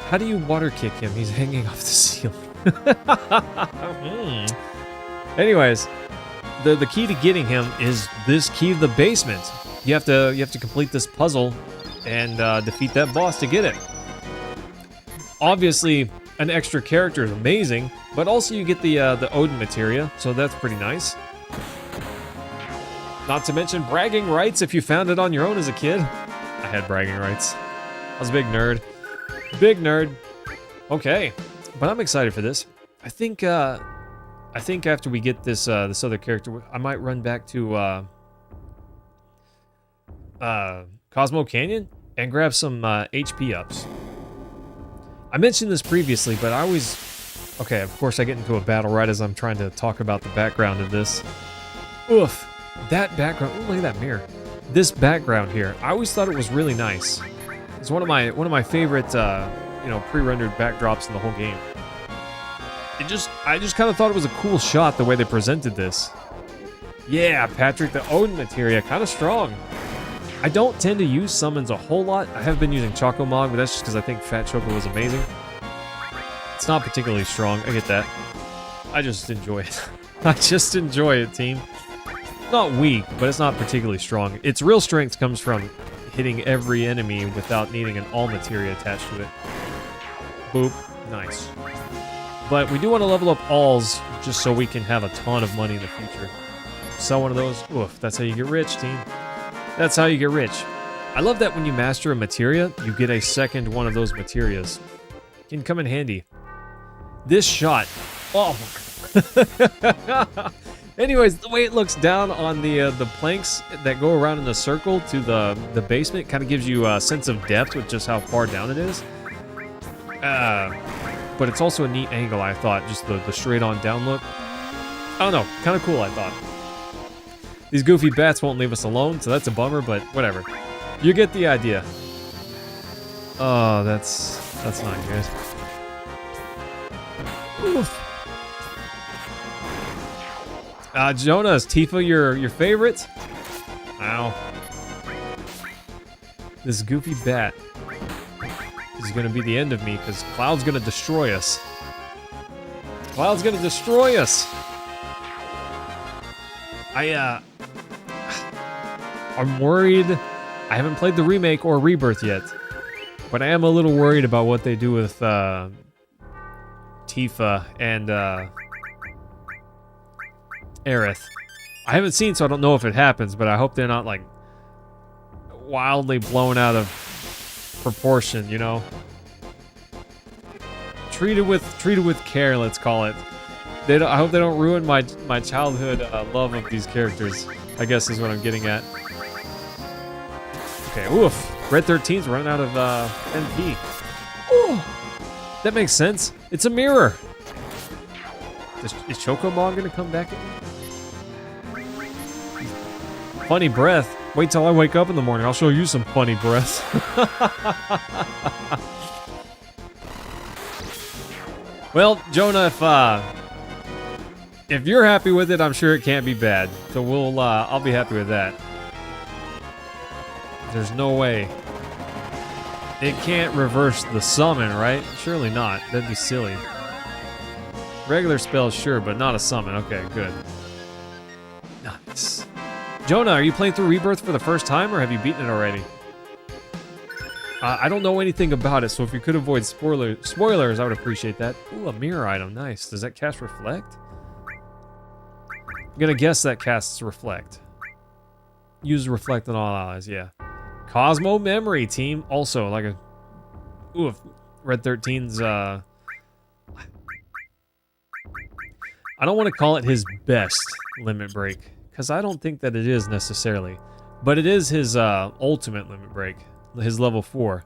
How do you water kick him? He's hanging off the ceiling. Anyways, the key to getting him is this key to the basement. You have to complete this puzzle and defeat that boss to get it. Obviously, an extra character is amazing, but also you get the Odin Materia, so that's pretty nice. Not to mention bragging rights if you found it on your own as a kid. I had bragging rights. I was a big nerd. Big nerd. Okay, but I'm excited for this. I think after we get this this other character, I might run back to Cosmo Canyon and grab some HP ups. I mentioned this previously, but I always... Okay, of course I get into a battle right as I'm trying to talk about the background of this. Oof. That background... Oh, look at that mirror. This background here, I always thought it was really nice. It's one of my favorite, pre-rendered backdrops in the whole game. I just kind of thought it was a cool shot the way they presented this. Yeah, Patrick, the Odin Materia, kind of strong. I don't tend to use summons a whole lot. I have been using Chocomog, but that's just because I think Fat Choco was amazing. It's not particularly strong, I get that. I just enjoy it. I just enjoy it, team. Not weak, but it's not particularly strong. Its real strength comes from hitting every enemy without needing an all materia attached to it. Boop. Nice. But we do want to level up alls just so we can have a ton of money in the future. Sell one of those. Oof, that's how you get rich, team. That's how you get rich. I love that when you master a materia, you get a second one of those materias. Can come in handy. This shot. Oh. Anyways, the way it looks down on the planks that go around in a circle to the basement kind of gives you a sense of depth with just how far down it is. But it's also a neat angle, I thought. Just the straight on down look. I don't know. Kind of cool, I thought. These goofy bats won't leave us alone, so that's a bummer, but whatever. You get the idea. Oh, that's not good. Oof. Jonah, is Tifa your favorite? Ow. This goofy bat is gonna be the end of me, because Cloud's gonna destroy us. Cloud's gonna destroy us! I'm worried. I haven't played the remake or Rebirth yet, but I am a little worried about what they do with Tifa and Aerith. I haven't seen, so I don't know if it happens, but I hope they're not, like, wildly blown out of proportion, you know? Treated with care, let's call it. I hope they don't ruin my childhood love of these characters, I guess is what I'm getting at. Okay, oof. Red 13's running out of MP. Ooh, that makes sense. It's a mirror. Is Chocoball gonna come back again? Funny breath. Wait till I wake up in the morning. I'll show you some funny breath. Well, Jonah, if you're happy with it, I'm sure it can't be bad. So I'll be happy with that. There's no way. It can't reverse the summon, right? Surely not. That'd be silly. Regular spells, sure, but not a summon. Okay, good. Nice. Jonah, are you playing through Rebirth for the first time, or have you beaten it already? I don't know anything about it, so if you could avoid spoilers, I would appreciate that. Ooh, a mirror item. Nice. Does that cast Reflect? I'm gonna guess that casts Reflect. Use Reflect on all allies, yeah. Cosmo Memory Team, also like a... Ooh, Red 13's, I don't want to call it his best Limit Break, because I don't think that it is necessarily. But it is his ultimate Limit Break, his level 4.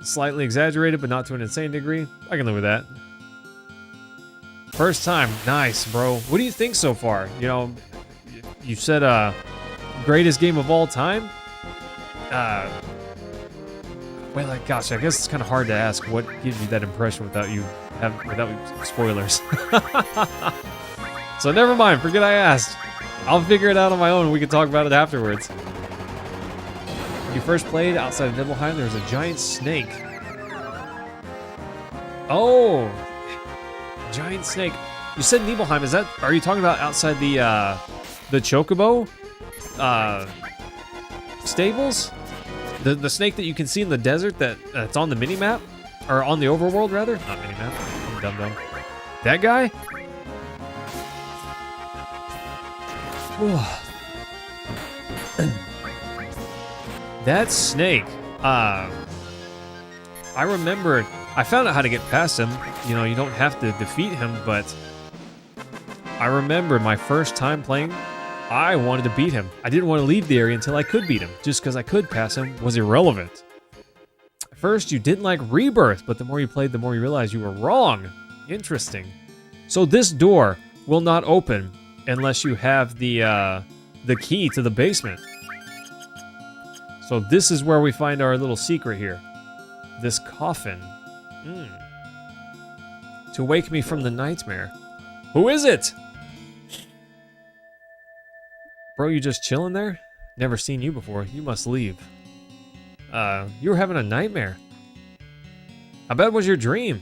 Slightly exaggerated, but not to an insane degree. I can live with that. First time, nice, bro. What do you think so far? You know, you said greatest game of all time? Well, like, gosh, I guess it's kind of hard to ask what gives you that impression without spoilers. So never mind, forget I asked. I'll figure it out on my own and we can talk about it afterwards. When you first played outside of Nibelheim, there was a giant snake. Oh, giant snake. You said Nibelheim, are you talking about outside the Chocobo stables? The snake that you can see in the desert that's on the mini-map? Or on the overworld, rather? Not mini-map. I'm dumb. That guy? That snake. I remember... I found out how to get past him. You know, you don't have to defeat him, but... I remember my first time playing... I wanted to beat him. I didn't want to leave the area until I could beat him. Just because I could pass him was irrelevant. At first, you didn't like Rebirth, but the more you played, the more you realized you were wrong. Interesting. So this door will not open unless you have the key to the basement. So this is where we find our little secret here. This coffin. To wake me from the nightmare. Who is it? Bro, you just chilling there? Never seen you before. You must leave. You were having a nightmare. How bad was your dream?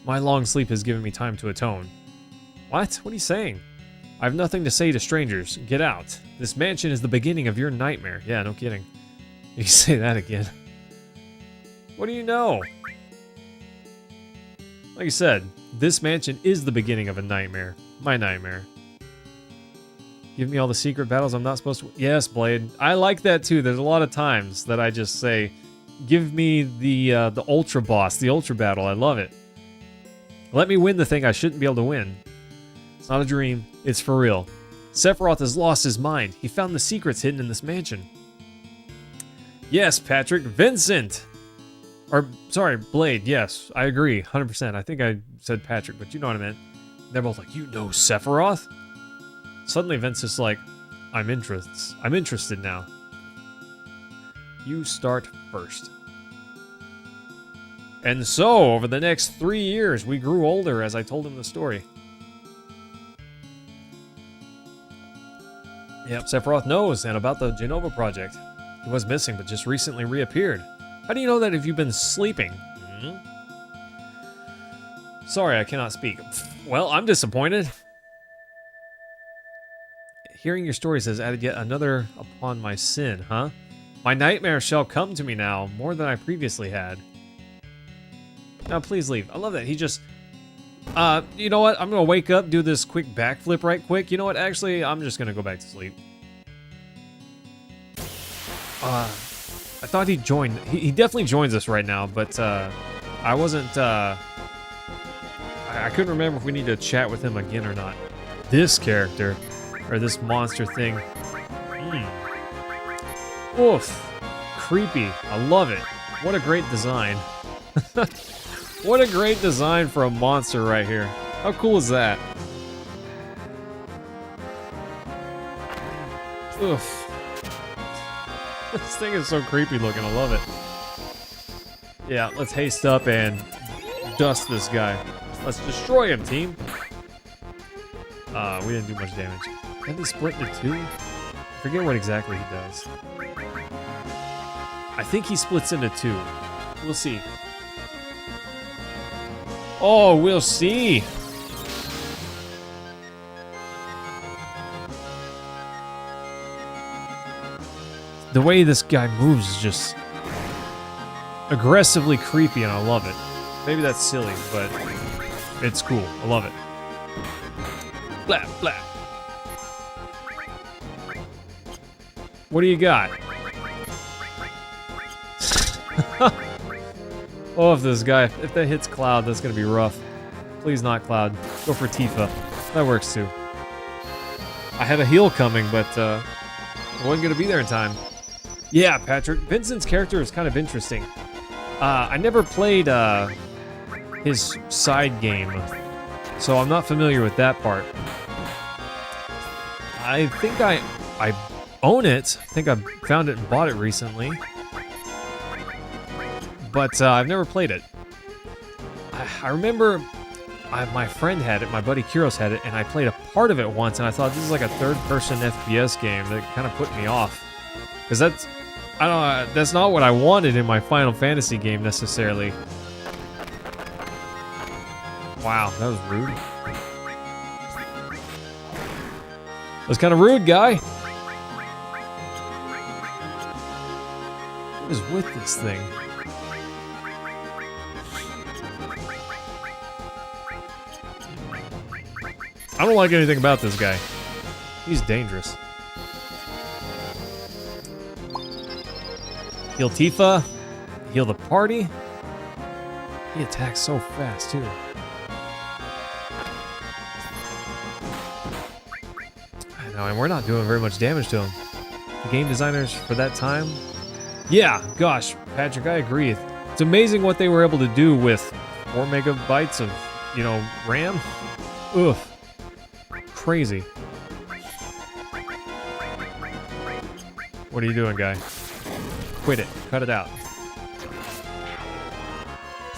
My long sleep has given me time to atone. What? What are you saying? I have nothing to say to strangers. Get out. This mansion is the beginning of your nightmare. Yeah, no kidding. You say that again. What do you know? Like I said, this mansion is the beginning of a nightmare. My nightmare. Give me all the secret battles I'm not supposed to... Yes, Blade. I like that too. There's a lot of times that I just say, give me the ultra boss, the ultra battle. I love it. Let me win the thing I shouldn't be able to win. It's not a dream. It's for real. Sephiroth has lost his mind. He found the secrets hidden in this mansion. Yes, Patrick. Vincent! Or, sorry, Blade. Yes, I agree. 100%. I think I said Patrick, but you know what I meant. They're both like, you know Sephiroth? Suddenly Vince is like, I'm interested now. You start first. And so, over the next 3 years, we grew older as I told him the story. Yep, Sephiroth knows, and about the Genova project. He was missing, but just recently reappeared. How do you know that if you've been sleeping? Sorry, I cannot speak. Well, I'm disappointed. Hearing your stories has added yet another upon my sin, huh? My nightmare shall come to me now, more than I previously had. Now please leave. I love that. He just You know what? I'm gonna wake up, do this quick backflip right quick. You know what? Actually, I'm just gonna go back to sleep. I thought he joined. He definitely joins us right now, but I wasn't. I couldn't remember if we need to chat with him again or not. This character, or this monster thing. Oof. Creepy. I love it. What a great design. What a great design for a monster right here. How cool is that? Oof. This thing is so creepy looking. I love it. Yeah, let's haste up and dust this guy. Let's destroy him, team. We didn't do much damage. Can he split into two? I forget what exactly he does. I think he splits into two. We'll see. Oh, we'll see. The way this guy moves is just aggressively creepy, and I love it. Maybe that's silly, but it's cool. I love it. Blah, blah. What do you got? Oh, if this guy, if that hits Cloud, that's gonna be rough. Please not Cloud. Go for Tifa. That works too. I had a heal coming, but I wasn't gonna be there in time. Yeah, Patrick. Vincent's character is kind of interesting. I never played his side game, so I'm not familiar with that part. I think I own it. I think I found it and bought it recently. But I've never played it. I remember my friend had it, my buddy Kuros had it, and I played a part of it once, and I thought this is like a third-person FPS game that kind of put me off. Because that's, I don't know, that's not what I wanted in my Final Fantasy game necessarily. Wow, that was rude. That was kind of rude, guy. What is with this thing? I don't like anything about this guy. He's dangerous. Heal Tifa. Heal the party. He attacks so fast, too. I know, and we're not doing very much damage to him. The game designers for that time... Yeah, gosh, Patrick, I agree. It's amazing what they were able to do with 4 megabytes of, you know, RAM. Ugh. Crazy. What are you doing, guy? Quit it. Cut it out.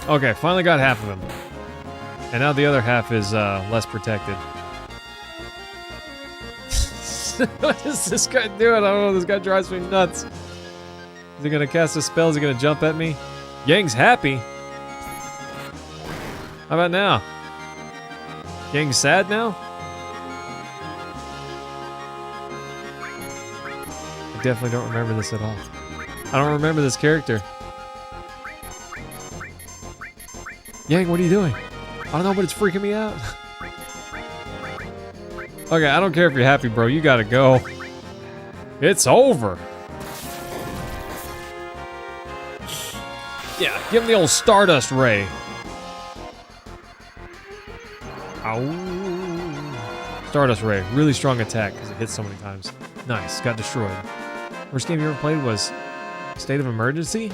Okay, finally got half of him. And now the other half is less protected. What is this guy doing? I don't know. This guy drives me nuts. Is he gonna cast a spell? Is he gonna jump at me? Yang's happy. How about now? Yang's sad now? I definitely don't remember this at all. I don't remember this character. Yang, what are you doing? I don't know, but it's freaking me out. Okay, I don't care if you're happy, bro. You gotta go. It's over. Yeah, give him the old Stardust Ray. Ow. Stardust Ray. Really strong attack because it hits so many times. Nice. Got destroyed. Worst game you ever played was State of Emergency?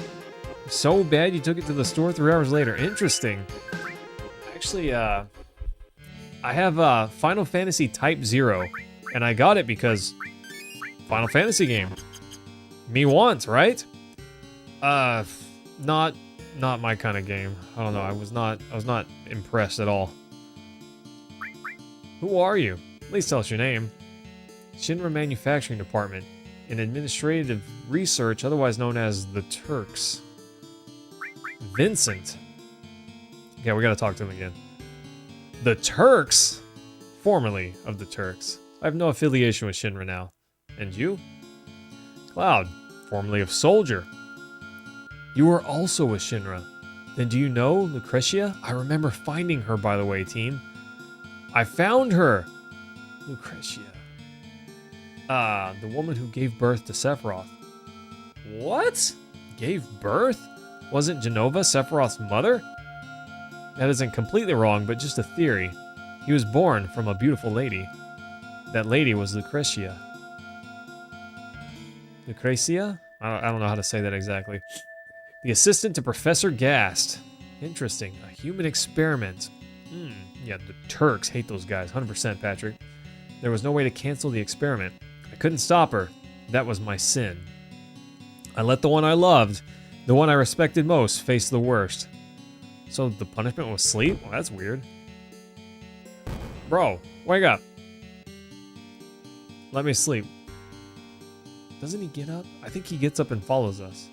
So bad you took it to the store 3 hours later. Interesting. Actually, I have Final Fantasy Type 0, and I got it because Final Fantasy game. Me wants, right? Not my kind of game. I don't know. I was not impressed at all. Who are you? At least tell us your name. Shinra Manufacturing Department. In administrative research, otherwise known as the Turks. Vincent. Yeah, we gotta talk to him again. The Turks? Formerly of the Turks. I have no affiliation with Shinra now. And you? Cloud. Formerly of Soldier. You are also with Shinra. Then do you know Lucretia? I remember finding her, by the way, team. I found her! Lucretia. The woman who gave birth to Sephiroth. What? Gave birth? Wasn't Genova Sephiroth's mother? That isn't completely wrong, but just a theory. He was born from a beautiful lady. That lady was Lucretia. Lucretia? I don't know how to say that exactly. The assistant to Professor Gast. Interesting. A human experiment. Yeah, the Turks hate those guys. 100%, Patrick. There was no way to cancel the experiment. I couldn't stop her. That was my sin. I let the one I loved, the one I respected most, face the worst. So the punishment was sleep? Well, that's weird. Bro, wake up. Let me sleep. Doesn't he get up? I think he gets up and follows us.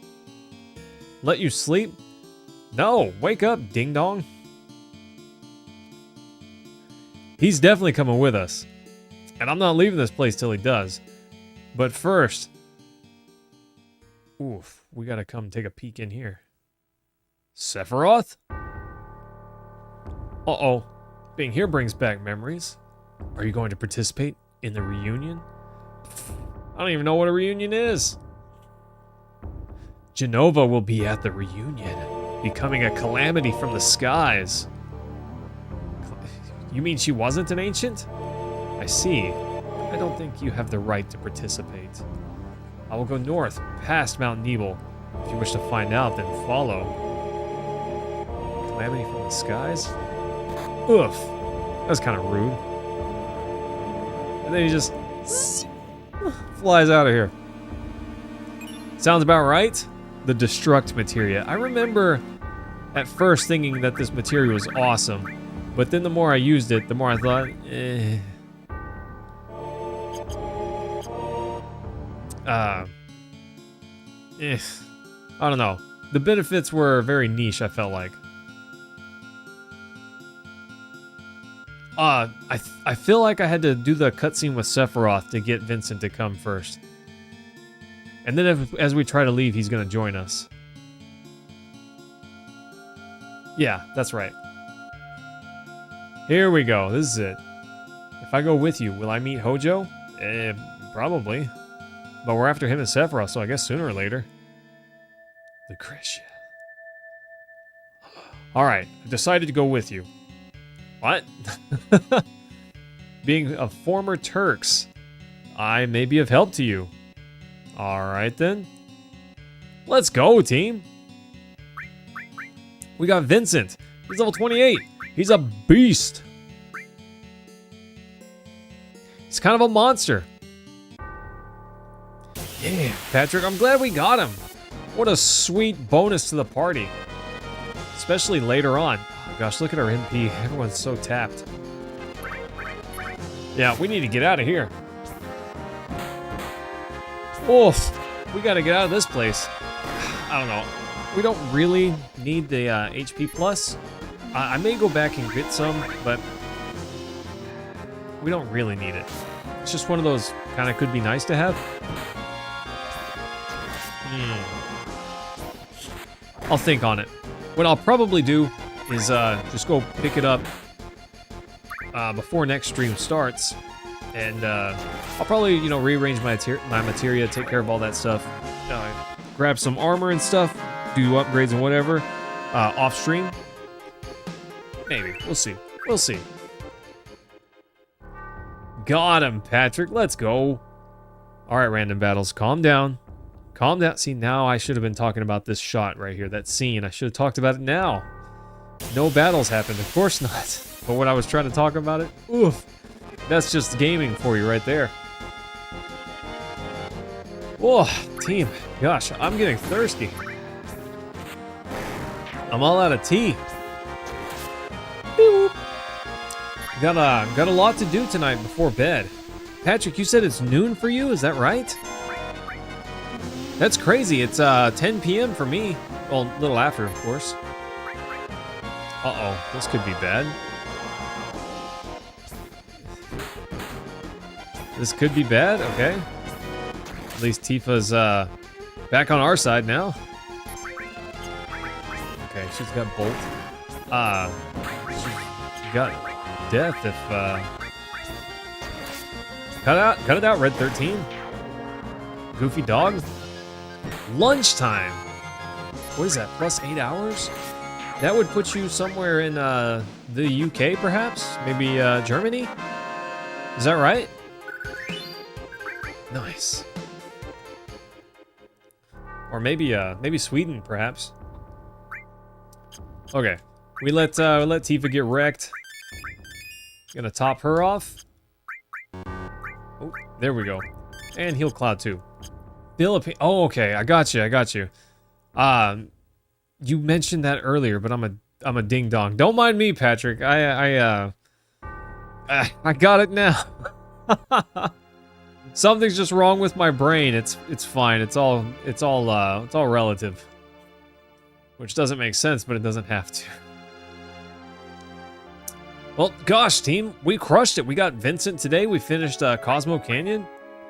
Let you sleep? No, wake up, ding dong. He's definitely coming with us. And I'm not leaving this place till he does. But first... Oof, we gotta come take a peek in here. Sephiroth? Uh-oh. Being here brings back memories. Are you going to participate in the reunion? I don't even know what a reunion is. Genova will be at the reunion, becoming a calamity from the skies. You mean she wasn't an ancient? I see. I don't think you have the right to participate. I will go north, past Mount Nebel. If you wish to find out, then follow. Calamity from the skies? Oof. That was kind of rude. And then he just flies out of here. Sounds about right? The destruct materia. I remember at first thinking that this materia was awesome, but then the more I used it, the more I thought, I don't know. The benefits were very niche, I felt like. I feel like I had to do the cutscene with Sephiroth to get Vincent to come first. And then as we try to leave, he's going to join us. Yeah, that's right. Here we go. This is it. If I go with you, will I meet Hojo? Probably. But we're after him and Sephiroth, so I guess sooner or later. Lucretia. Alright, I've decided to go with you. What? Being a former Turks, I may be of help to you. Alright then. Let's go, team. We got Vincent. He's level 28. He's a beast. He's kind of a monster. Yeah, Patrick, I'm glad we got him. What a sweet bonus to the party. Especially later on. Oh gosh, look at our MP. Everyone's so tapped. Yeah, we need to get out of here. Oof. We gotta get out of this place. I don't know. We don't really need the HP plus. I may go back and get some, but we don't really need it. It's just one of those kind of could be nice to have. I'll think on it. What I'll probably do is just go pick it up before next stream starts, and I'll probably, you know, rearrange my materia, take care of all that stuff, grab some armor and stuff, do upgrades and whatever off stream. Maybe. We'll see. We'll see. Got him, Patrick. Let's go. All right, random battles. Calm down. Calm down. See, now I should have been talking about this shot right here, that scene. I should have talked about it now. No battles happened. Of course not. But when I was trying to talk about it, oof. That's just gaming for you right there. Whoa, team. Gosh, I'm getting thirsty. I'm all out of tea. Beep. Got a lot to do tonight before bed. Patrick, you said it's noon for you? Is that right? That's crazy. It's 10 p.m. for me. Well, a little after, of course. Uh-oh, this could be bad. This could be bad, okay. At least Tifa's back on our side now. Okay, she's got Bolt. She got Death if, Cut it out, Red 13. Goofy Dog. Lunchtime. What is that, plus 8 hours? That would put you somewhere in, the UK, perhaps? Maybe, Germany? Is that right? Nice. Or maybe Sweden, perhaps. Okay. We let Tifa get wrecked. Gonna top her off. Oh, there we go. And heal Cloud too. Philippine. Oh, okay. I got you. You mentioned that earlier, but I'm a ding dong. Don't mind me, Patrick. I got it now. Something's just wrong with my brain. It's fine. It's all relative. Which doesn't make sense, but it doesn't have to. Well, gosh, team, we crushed it. We got Vincent today. We finished Cosmo Canyon.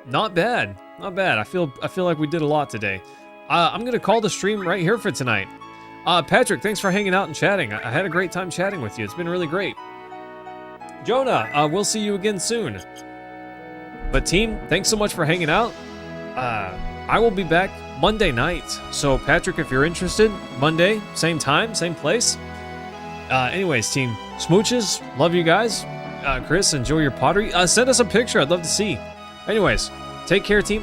Not bad. Not bad. I feel like we did a lot today. I'm gonna call the stream right here for tonight. Patrick, thanks for hanging out and chatting. I had a great time chatting with you. It's been really great. Jonah, we'll see you again soon. But team, thanks so much for hanging out. I will be back Monday night. So Patrick, if you're interested, Monday, same time, same place. Anyways, team, smooches, love you guys. Chris, enjoy your pottery. Send us a picture. I'd love to see. Anyways, take care, team.